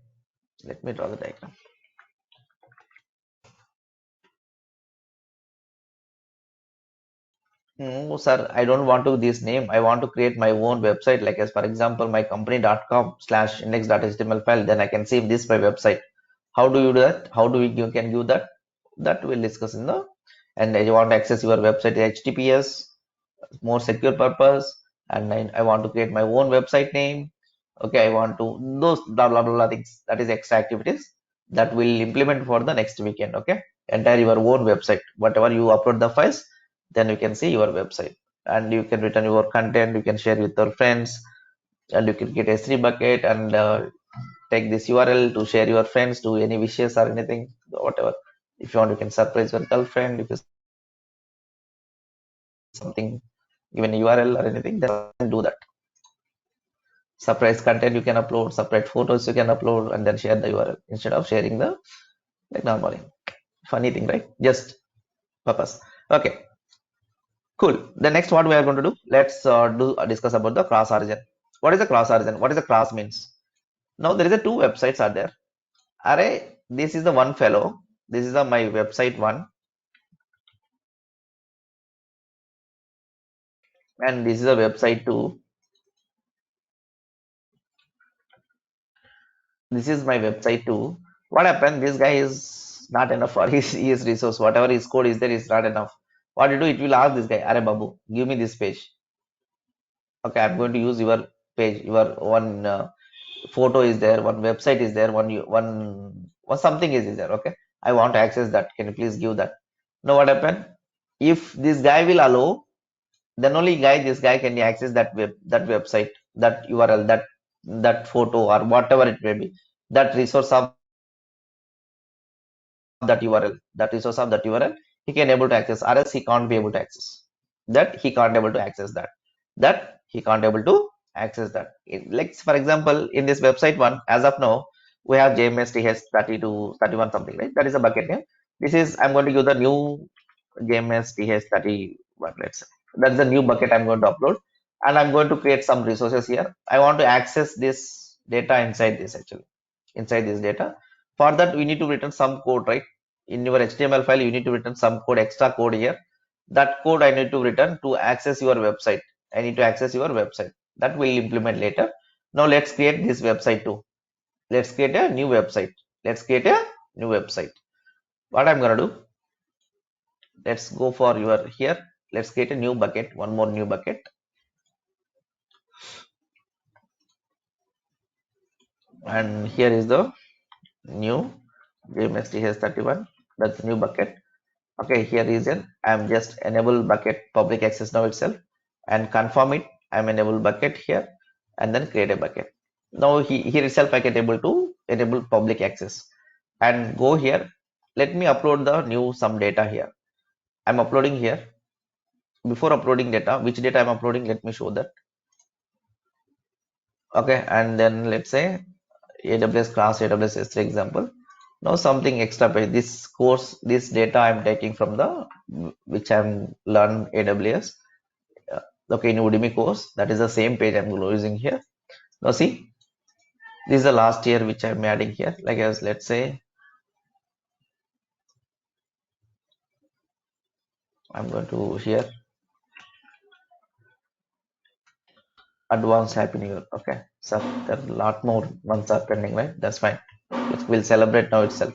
let me draw the diagram. No, sir, I don't want to this name. I want to create my own website, like as for example, my company.com/index.html file. Then I can save this my website. How do you do that? How do we you can do that? That we'll discuss in the. And I want to access your website HTTPS, more secure purpose, and I want to create my own website name. Okay, I want to those blah blah blah, blah things. That is extra activities that will implement for the next weekend. Okay, entire your own website. Whatever you upload the files, then you can see your website, and you can return your content. You can share with your friends, and you can get S3 bucket and take this URL to share your friends to any wishes or anything, whatever. If you want, you can surprise your girlfriend. If you something given a URL or anything, then you can do that. Surprise content you can upload, separate photos you can upload, and then share the URL instead of sharing the like normally. Funny thing, right? Just purpose. Okay, cool. The next what we are going to do? Let's do discuss about the cross origin. What is the cross origin? What is the cross means? Now there is a two websites are there. Array, this is the one fellow. This is the my website one, and this is a website two. This is my website too. What happened? This guy is not enough for his resource. Whatever his code is there is not enough. What you do? It will ask this guy, Are Babu, give me this page. Okay, I'm going to use your page. Your one photo is there, one website is there, one something is there. Okay, I want to access that. Can you please give that? Now what happened? If this guy will allow, then only this guy can access that website, that URL, that photo or whatever it may be, that resource of that URL, that resource of that URL, he can able to access, or else he can't be able to access. That he can't able to access that. That he can't able to access that. Like for example, in this website one, as of now, we have JMS TH 32, 31 something, right? That is a bucket name. This is I'm going to use the new JMS TH 31. Let's say that's the new bucket I'm going to upload, and I'm going to create some resources here. I want to access this data inside this actually, inside this data. For that, we need to return some code, right? In your HTML file, you need to return some code, extra code here. That code I need to return to access your website. I need to access your website. That will implement later. Now let's create this website too. Let's create a new website. Let's create a new website. What I'm gonna do? Let's go for your here. Let's create a new bucket. One more new bucket, and here is the new JMSTH31. That's new bucket. Okay, here is an I'm just enable bucket public access now itself, and confirm it. I'm enable bucket here, and then create a bucket. Now here itself I can able to enable public access and go here. Let me upload the new some data here. I'm uploading here. Before uploading data, which data I'm uploading, let me show that. Okay, and then let's say AWS class AWS S3 example. Now something extra page. This course, this data I'm taking from the which I'm learn AWS. Okay, in Udemy course, that is the same page I'm using here. Now see, this is the last year which I'm adding here. Like as let's say I'm going to here advanced happy new year. Okay, so there are a lot more months are pending, right? That's fine. We'll celebrate now itself.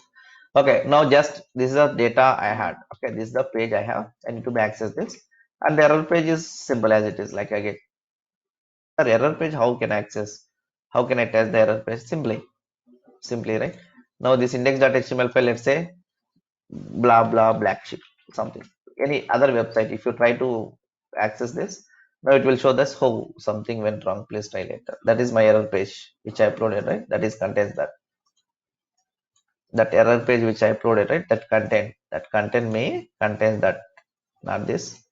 Okay, now just this is the data I had. Okay, this is the page I have. I need to access this, and the error page is simple as it is. Like I get the error page. How can I access? How can I test the error page? Simply, right? Now this index.html file. Let's say blah blah black sheep something. Any other website. If you try to access this, now it will show this how something went wrong. Please try later. That is my error page which I uploaded. Right? That is contains that error page which I uploaded, right? That content may contain that, not this.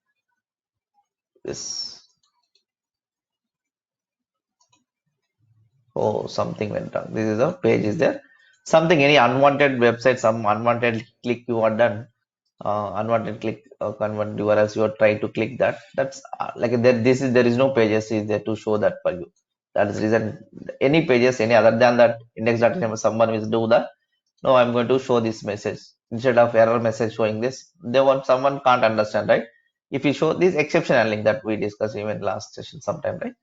Oh, something went wrong. This is a page is there. Something any unwanted website, some unwanted click you are done. Unwanted click convert URLs you are trying to click that. That's like there. This is there is no pages is there to show that for you. That is reason any pages any other than that index.html someone will do the no, I'm going to show this message instead of error message showing this. They want someone can't understand, right? If you show this exception handling that we discussed even last session sometime, right?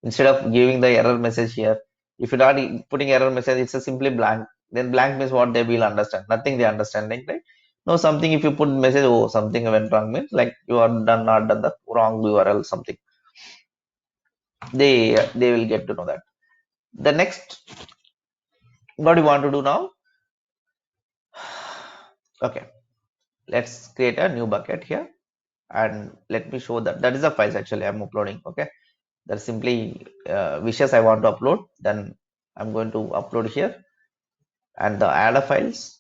Instead of giving the error message here, if you're not putting error message, it's a simply blank. Then blank means what they will understand. Nothing they understanding, right? No, something if you put message, oh, something went wrong means like you are done not done the wrong URL something. They will get to know that. The next, what do you want to do now? Okay, let's create a new bucket here and let me show that is the files actually I'm uploading. Okay, that's simply wishes I want to upload. Then I'm going to upload here and the add a files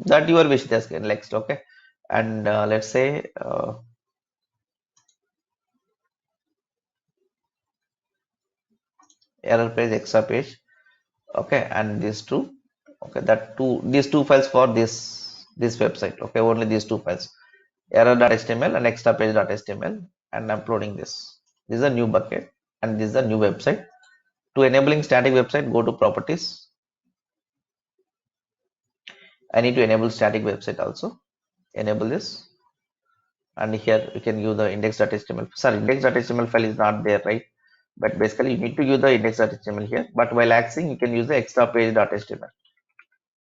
that your wish just get next. Okay, and let's say error page extra page. Okay, and these two. Okay, that two these two files for this website. Okay, only these two files, error.html and extra page.html, and I'm uploading this. This is a new bucket and this is a new website. To enabling static website, go to properties. I need to enable static website also. Enable this, and here you can use the index.html. Sorry, index.html file is not there, right? But basically you need to use the index.html here. But while accessing, you can use the extra page.html,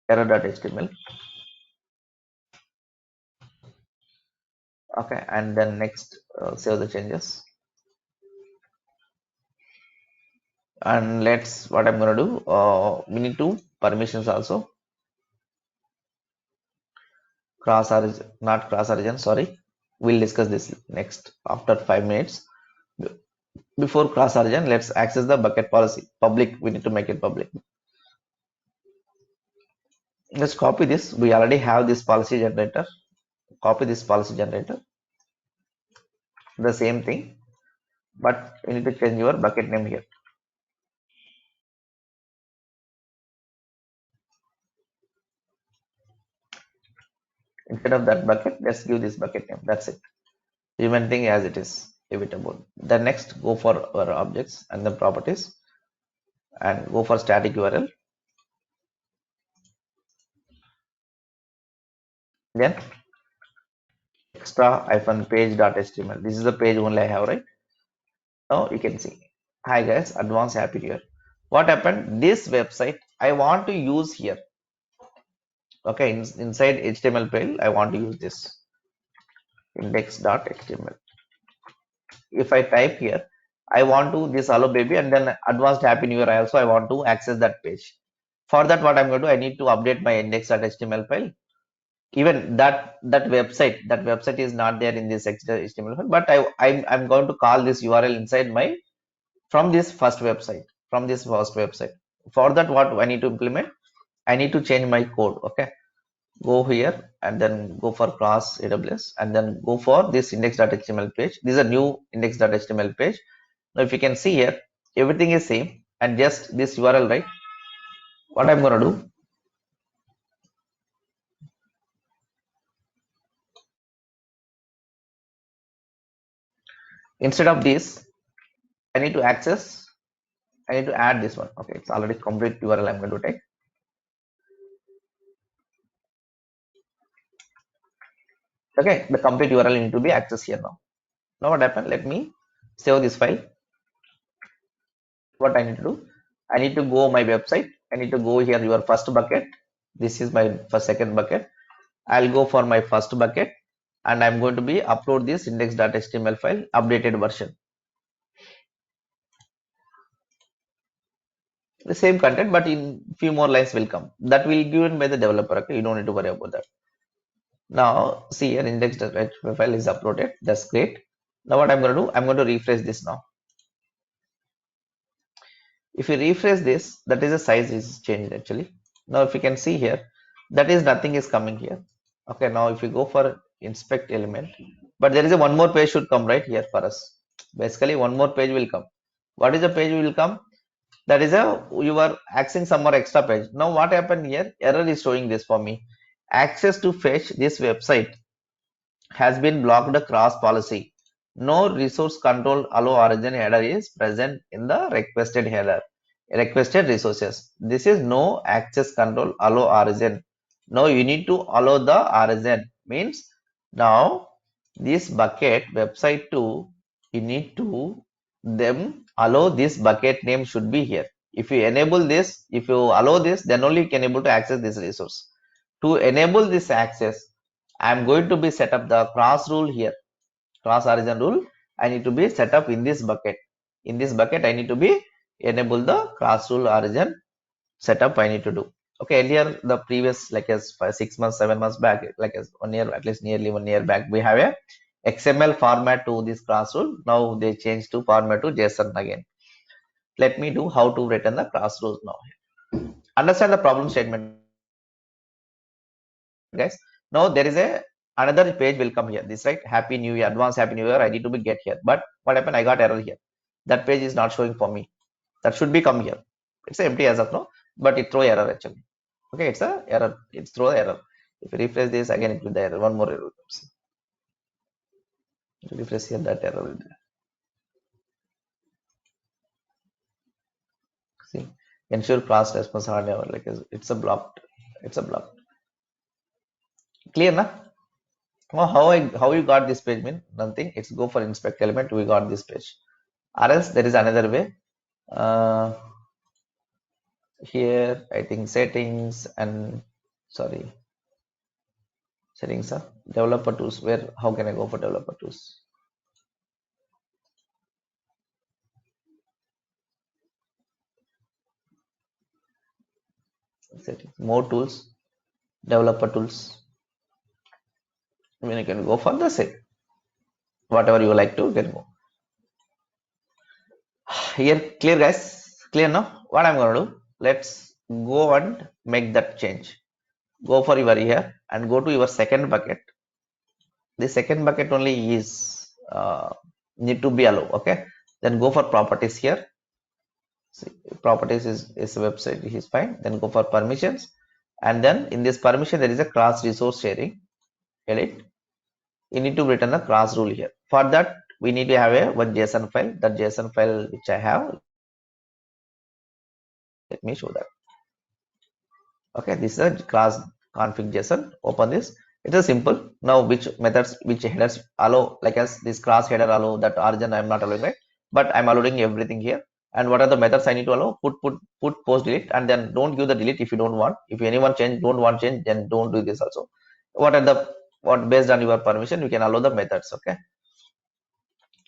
error.html. Okay, and then next save the changes. And let's what I'm gonna do. We need to permissions also. Cross origin, not cross origin. Sorry, we'll discuss this next after 5 minutes. Before cross origin, let's access the bucket policy. Public, we need to make it public. Let's copy this. We already have this policy generator. Copy this policy generator. The same thing, but you need to change your bucket name here. Instead of that bucket, let's give this bucket name. That's it. Remain thing as it is. Leave it about. Then next, go for our objects and then properties, and go for static URL. Then extra hyphen page.html. This is the page only I have, right? Now you can see. Hi guys, advanced happy year. What happened? This website I want to use here. Okay, inside HTML file, I want to use this index.html. If I type here, I want to this hello baby and then advanced happy new year. I also I want to access that page. For that, what I'm going to do, I need to update my index.html file. Even that website is not there in this HTML file, but I'm going to call this URL inside my from this first website. For that, what I need to implement, I need to change my code. Okay, go here and then go for class AWS and then go for this index.html page. This is a new index.html page. Now if you can see here, everything is same and just this URL, right? What I'm gonna do, instead of this, I need to access, I need to add this one. Okay, it's already complete URL I'm going to take. Okay, the complete URL need to be accessed here now. Now what happened? Let me save this file. What I need to do, I need to go my website. I need to go here your first bucket. This is my first second bucket. I'll go for my first bucket and I'm going to be upload this index.html file updated version. The same content, but in few more lines will come. That will be given by the developer. Okay, you don't need to worry about that. Now see here index.html file is uploaded. That's great. Now what I'm going to do, I'm going to refresh this now. If you refresh this, that is the size is changed actually. Now if you can see here, that is nothing is coming here. Okay, now if you go for inspect element, but there is a one more page should come right here for us. Basically one more page will come. What is the page will come? That is a you are accessing some more extra page. Now what happened here? Error is showing this for me. Access to fetch this website has been blocked cross policy. no resource control allow origin header is present in the requested header. Requested resources. This is no access control allow origin. Now you need to allow the origin. Means now this bucket website 2, you need to them allow this bucket name should be here. If you enable this, if you allow this, then only you can able to access this resource. To enable this access, I am going to be set up the cross rule here. Cross origin rule I need to be set up in this bucket. In this bucket I need to be enable the cross rule origin setup I need to do. Okay, earlier the previous like as 6 months, 7 months back, like as 1 year, at least nearly 1 year back, we have a XML format to this cross rule. Now they changed to format to JSON again. Let me do how to return the cross rules now. Understand the problem statement, guys. Now there is a another page will come here. This right, happy new year, advance happy new year, I need to be get here. But what happened, I got error here. That page is not showing for me. That should be come here. It's empty as of now, but it throw error actually. Okay, it's a error, it's throw error. If you refresh this again, it will the error, one more error comes. Refresh here, that error will be. See, ensure class response hard error, like it's a blocked, it's a blocked. Clear na? Oh, how you got this page mean nothing. It's go for inspect element. We got this page. Or else there is another way. Uh, here I think settings and sorry settings are developer tools. Where how can I go for developer tools? Settings, more tools, developer tools. When you can go for the same whatever you like to you can go. Here clear guys, clear now. What I'm gonna do? Let's go and make that change. Go for your here and go to your second bucket. The second bucket only is need to be allowed. Okay, then go for properties here. See, properties is a website is fine. Then go for permissions, and then in this permission there is a cross resource sharing. Edit. You need to return a cross rule here. For that we need to have a one JSON file. That JSON file which I have, let me show that. Okay, this is a class config JSON. Open this. It is simple. Now which methods, which headers allow, like as this class header allow, that origin I am not allowing, right? But I'm allowing everything here. And what are the methods I need to allow? Put post delete, and then don't give the delete if you don't want. If anyone change, don't want change, then don't do this also. What are the what based on your permission you can allow the methods. Okay.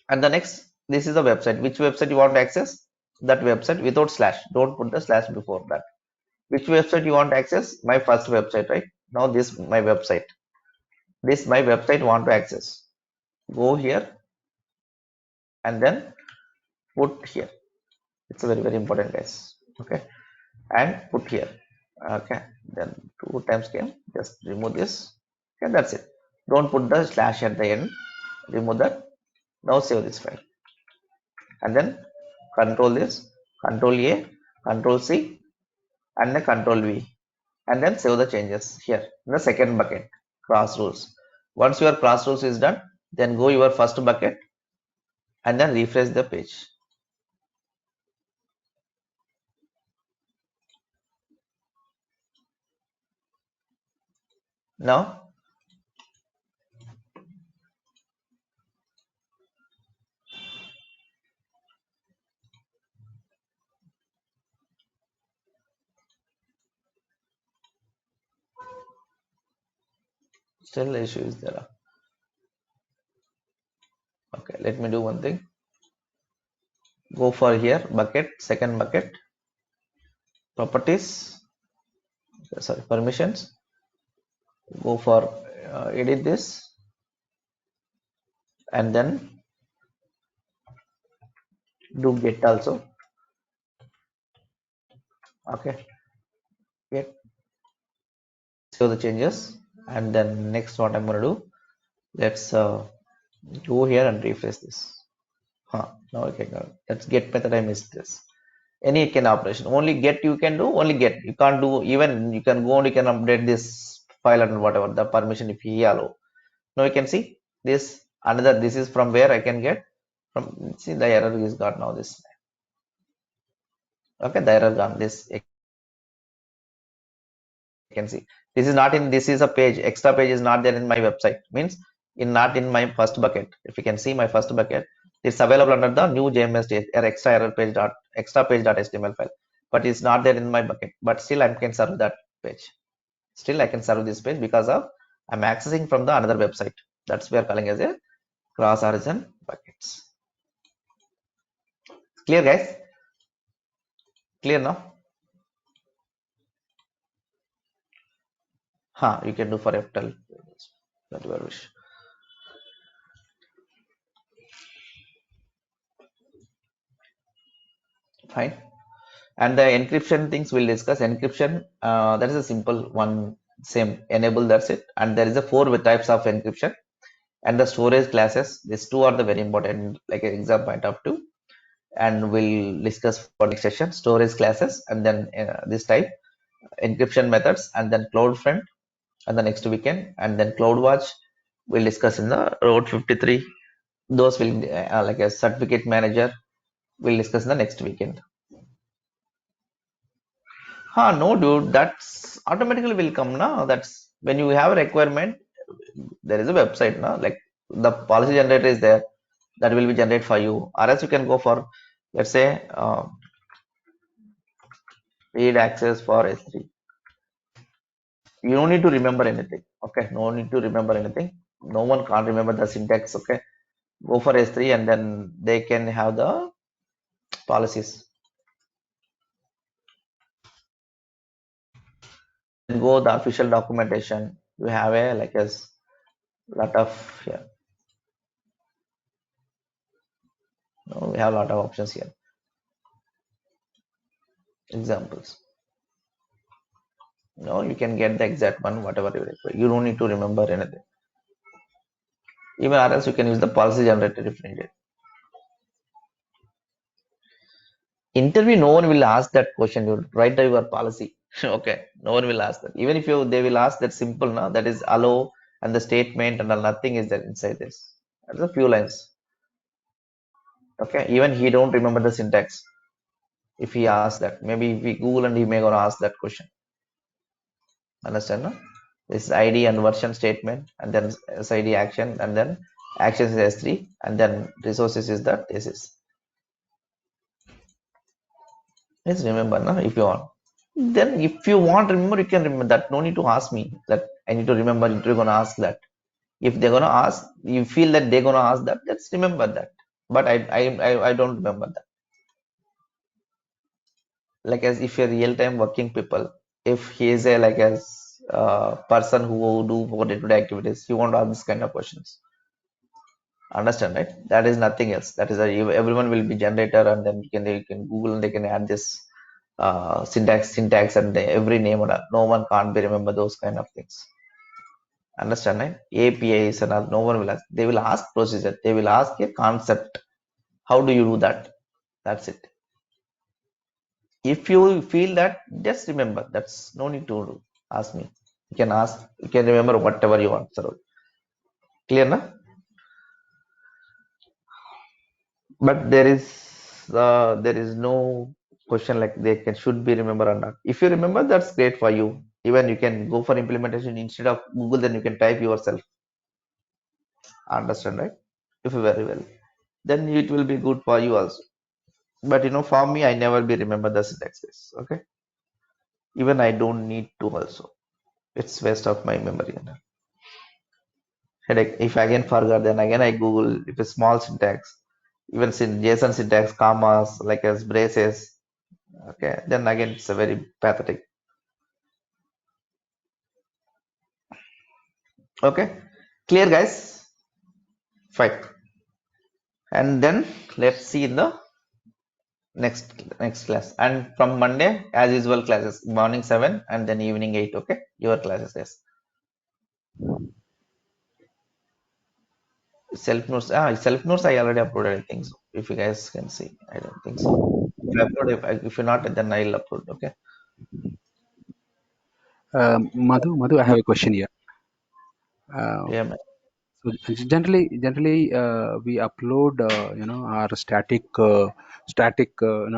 And the next, this is the website. Which website you want to access? That website without slash. Don't put the slash before that. Which website you want to access? My first website, right? Now this my website. This my website want to access. Go here and then put here. It's a very important, guys. Okay, and put here. Okay, then 2 times came. Just remove this. Okay, that's it. Don't put the slash at the end. Remove that. Now save this file and then control this, control A, control C, and then control V, and then save the changes here in the second bucket, cross rules. Once your cross rules is done, then go your first bucket and then refresh the page. Now still issue is there. Okay, let me do one thing. Go for here bucket, second bucket, properties, sorry, permissions. Go for edit this and then do get also. Okay, get show the changes, and then next what I'm gonna do, let's go here and refresh this. Now okay, let's get method. I missed this. Any can operation, only get you can do, only get, you can't do, even you can go and you can update this file and whatever the permission if he allow. Now you can see this Another, this is from where I can get from, see the error is got now this. Okay, the error gone. This I can see. This is not in, this is a page, extra page is not there in my website. Means in not in my first bucket. If you can see my first bucket, it's available under the new JMS or extra error page dot extra page dot HTML file. But it's not there in my bucket. But still I can serve that page. Still I can serve this page because of I'm accessing from the another website. That's we are calling as a cross origin buckets. Clear guys? Clear now? You can do for FTL. That you wish. Fine. And the encryption things we'll discuss. Encryption, that is a simple one, same enable, that's it. And there is a four types of encryption and the storage classes. These two are the very important, like an exam point of view. And we'll discuss for next session storage classes and then this type encryption methods and then cloud front and the next weekend and then CloudWatch we'll discuss in the road 53. Those will like a certificate manager we'll discuss in the next weekend. No, dude, that's automatically will come now. That's when you have a requirement, there is a website now. Like the policy generator is there, that will be generated for you. Or else you can go for, let's say, read access for S3. You don't need to remember anything. Okay, no need to remember anything. No one can't remember the syntax. Okay, go for S3 and then they can have the policies. Then go the official documentation. You have a like a lot of here. No, we have a lot of options here. Examples. No, you can get the exact one, whatever you require. You don't need to remember anything. Even or else you can use the policy generator if needed. Interview, no one will ask that question. You write down your policy. Okay, no one will ask that. Even if you, they will ask that simple now. That is allow and the statement and all, nothing is there inside this. That's a few lines. Okay, even he don't remember the syntax. If he asks that, maybe if we Google and he may gonna ask that question. Understand? No? This is ID and version statement, and then SID action, and then actions is S3, and then resources is that this is. Let's remember, no? If you want. Then if you want remember, you can remember that. No need to ask me that I need to remember. You're gonna ask that. If they're gonna ask, you feel that they're gonna ask that. Let's remember that. But I don't remember that. Like as if you're real-time working people, if he is a like as person who will do for day-to-day activities, you won't ask this kind of questions. Understand, right? That is nothing else. That is everyone will be generator, and then they can Google and they can add this syntax and every name. Or no one can't be remember those kind of things. Understand, right? APIs and all, no one will ask. They will ask procedure. They will ask a concept. How do you do that? That's it. If you feel that, just remember. That's no need to ask me. You can ask. You can remember whatever you want. So clear, na? But there is no question like they can should be remember or not. If you remember, that's great for you. Even you can go for implementation instead of Google, then you can type yourself. Understand, right? If you very well, then it will be good for you also. But for me, I never be remember the syntax base. Okay, even I don't need to also. It's waste of my memory. Headache. If I again forgot, then again I Google. If a small syntax, even JSON syntax, commas like as braces. Okay, then again it's a very pathetic. Okay, clear guys? Fine. And then let's see in the next class. And from Monday, as usual, classes morning 7 and then evening 8. Okay, your classes. Yes. Self notes. I already uploaded. I think so. If you guys can see, I don't think so. If you upload, if you're not, then I'll upload. Okay. Madhu, I have a question here. Uh, Yeah, man. So generally, we upload, our static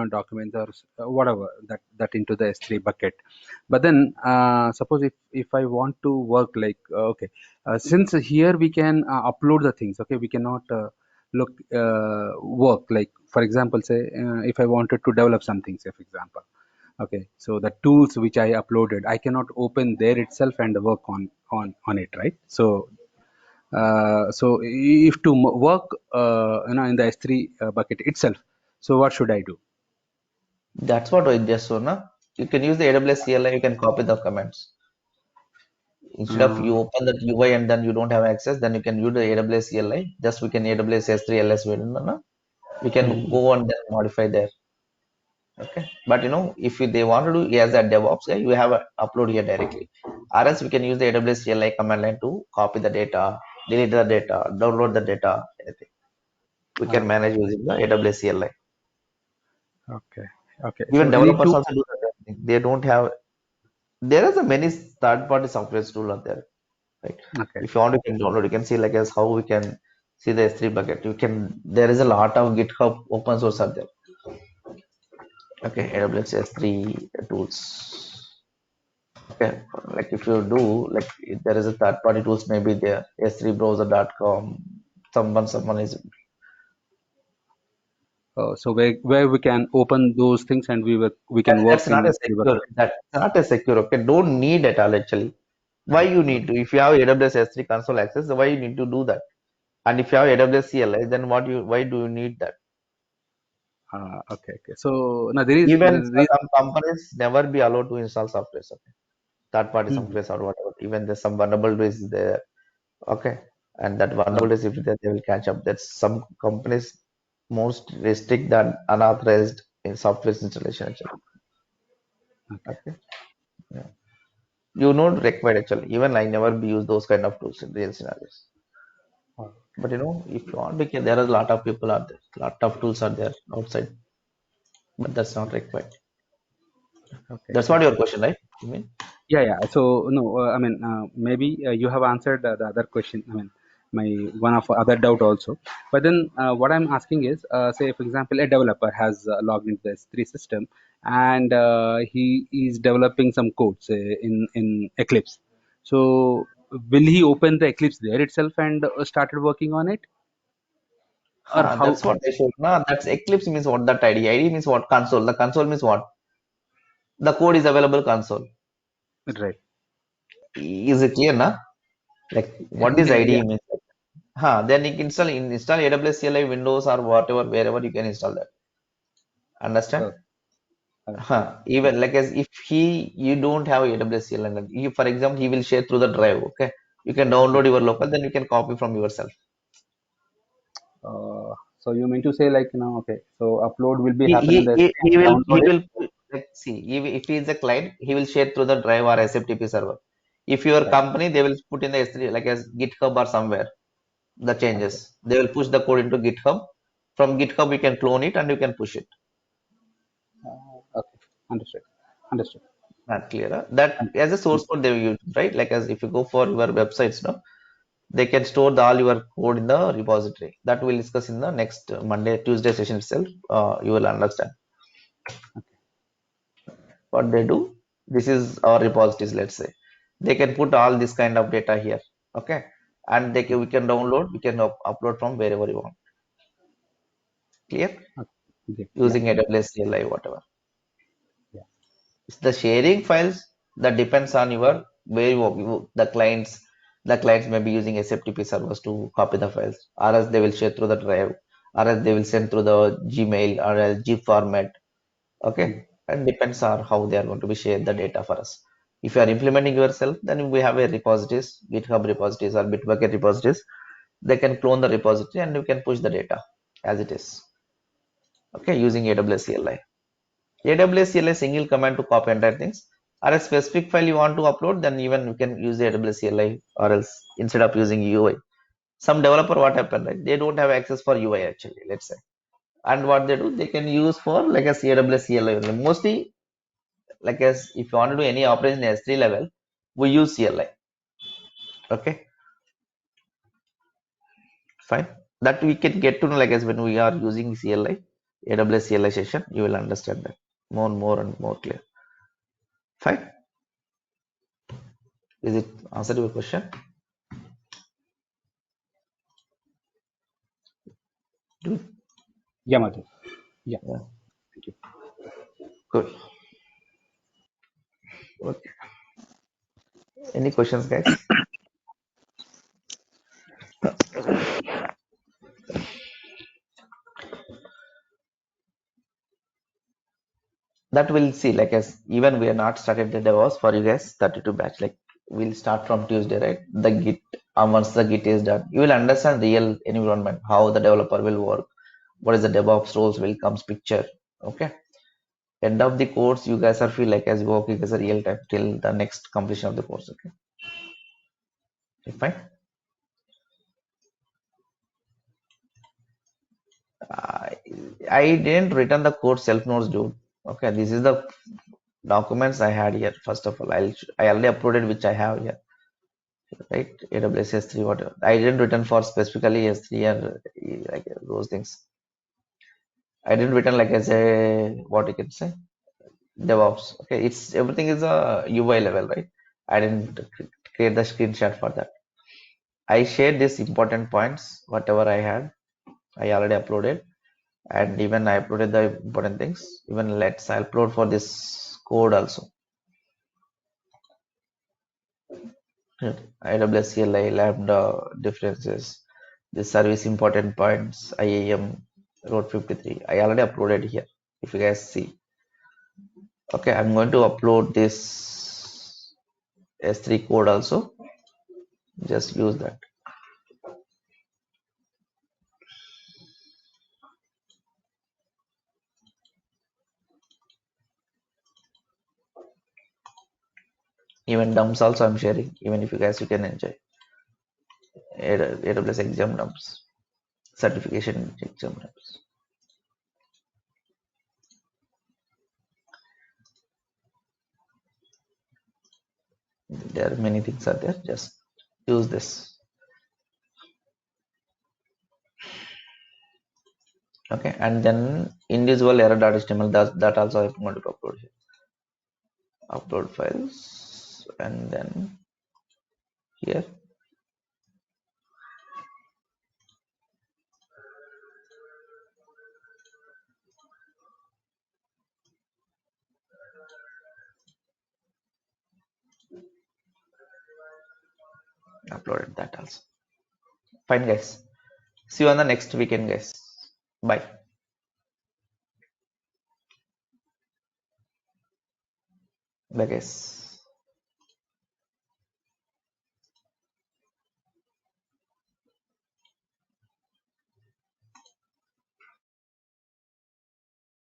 documents or whatever that into the S3 bucket. But then, suppose if I want to work like, okay, since here we can upload the things. Okay, we cannot look work like, for example, say, if I wanted to develop something, say for example. Okay, so the tools which I uploaded, I cannot open there itself and work on it, right? So if to work, in the S3 bucket itself, so what should I do? That's what I just saw, na? You can use the AWS CLI, you can copy the comments. Instead of Uh, you open that UI and then you don't have access, then you can use the AWS CLI. Just we can AWS S3 LS, na? We can mm, go and then modify there. Okay. But if they want to do as a DevOps guy, you have a upload here directly. Or else we can use the AWS CLI command line to copy the data, delete the data, download the data, anything. We can okay, manage using the AWS CLI. okay, okay. Even So any developers tool? also do the same thing. They don't have. There are many third-party software tools out there. Right? Okay, If you want, you can download. You can see like as how we can see the S3 bucket. You can. There is a lot of GitHub open source out there. Okay, AWS S3 tools. Okay, like if you do, like if there is a third party tools, maybe there s3browser.com. Someone is so where we can open those things and we can that's work not in a S3 secure. bucket. That's not a secure. Okay, don't need it all actually. Why you need to? If you have AWS S3 console access, why you need to do that? And if you have AWS CLI, then why do you need that? Okay, okay. So now Even there is some companies never be allowed to install software. Okay, third party mhm, software or whatever. Even there's some vulnerabilities there. Okay, and that vulnerabilities if they will catch up. That's some companies most restrict than unauthorized in software installation actually. okay, Okay, yeah. You not required actually. Even I never be use those kind of tools in real scenarios. oh, But if you want, there are a lot of people out there, lot of tools are there outside, but that's not required. okay, That's what okay. your question, right? You mean? Yeah, yeah. So no, I mean, maybe you have answered the other question. I mean, my one of other doubt also. But then, what I'm asking is, say for example, a developer has logged into the S3 system, and he is developing some code, say in Eclipse. So will he open the Eclipse there itself and started working on it, or how? That's what I showed. Nah, that's Eclipse means what that ID. ID means what? Console. The console means what? The code is available console. Right. Is it clear, na? Like what is Yeah, yeah. IDE means? Then you can install AWS CLI Windows or whatever wherever you can install that. Understand? Okay. Okay. Even like as if you don't have AWS CLI, and you, for example, he will share through the drive. Okay, you can download your local, then you can copy from yourself. So you mean to say like, okay, so upload will be He happen he in the he, S3 he and will he download it. will like see if he is a client, he will share through the drive or SFTP server. If your Right. company, they will put in the S3 like as GitHub or somewhere the changes. Okay. They will push the code into GitHub. From GitHub, you can clone it and you can push it. Okay. Understood. Understood. Not clear. Huh? That as a source code they will use, right? Like as if you go for your websites, no, they can store all your code in the repository. That we'll discuss in the next Monday, Tuesday session itself. You will understand what they do. This is our repositories, let's say. They can put all this kind of data here. Okay. And we can download, we can upload from wherever you want. Clear? Okay. Okay. Yeah. Using AWS CLI, whatever. Yeah. It's the sharing files that depends on your where the clients may be using SFTP servers to copy the files, or else they will share through the drive, or else they will send through the Gmail or else zip format. Mm. Okay, and depends on how they are going to be share the data for us. If you are implementing yourself, then we have a repositories, GitHub repositories or Bitbucket repositories. They can clone the repository and you can push the data as it is. Okay, using AWS CLI. AWS CLI single command to copy entire things. Or a specific file you want to upload, then even you can use the AWS CLI or else instead of using UI. Some developer what happened, right? They don't have access for UI actually, let's say. And what they do, they can use for like a AWS CLI only. Mostly like as if you want to do any operation in S3 level, we use CLI. Okay. Fine. That we can get to know like as when we are using CLI, AWS CLI session, you will understand that more and more clear. Fine. Is it answered your question? Good. Yeah, Madhu. Yeah, Yeah. thank you. Good. Okay. Any questions, guys? That we'll see. Like as even we are not started the DevOps for you guys, 32 batch. Like we'll start from Tuesday, right? The Git. Once the Git is done, you will understand real environment, how the developer will work, what is the DevOps roles will comes picture. Okay. End of the course, you guys are feel like as working as a real time till the next completion of the course. Okay. Okay, fine. I, I didn't return the code self notes, dude. Okay, this is the documents I had here. First of all, I already uploaded which I have here, right? AWS S3, whatever. I didn't return for specifically S3 and like those things. I didn't return like as a what you can say DevOps. Okay, it's everything is a UI level, right? I didn't create the screenshot for that. I shared these important points, whatever I had. I already uploaded, and even I uploaded the important things. Even let's I upload for this code also. AWS CLI, Lambda differences, the service important points, IAM, Road 53. I already uploaded here. If you guys see, okay, I'm going to upload this S3 code also. Just use that. Even dumps also I'm sharing. Even if you guys you can enjoy AWS exam dumps, certification exam dumps. There are many things are there. Just use this. Okay, and then individual error.html that also I'm going to upload here. Upload files and then here uploaded that also. Fine, guys. See you on the next weekend, guys. Bye. Bye, guys.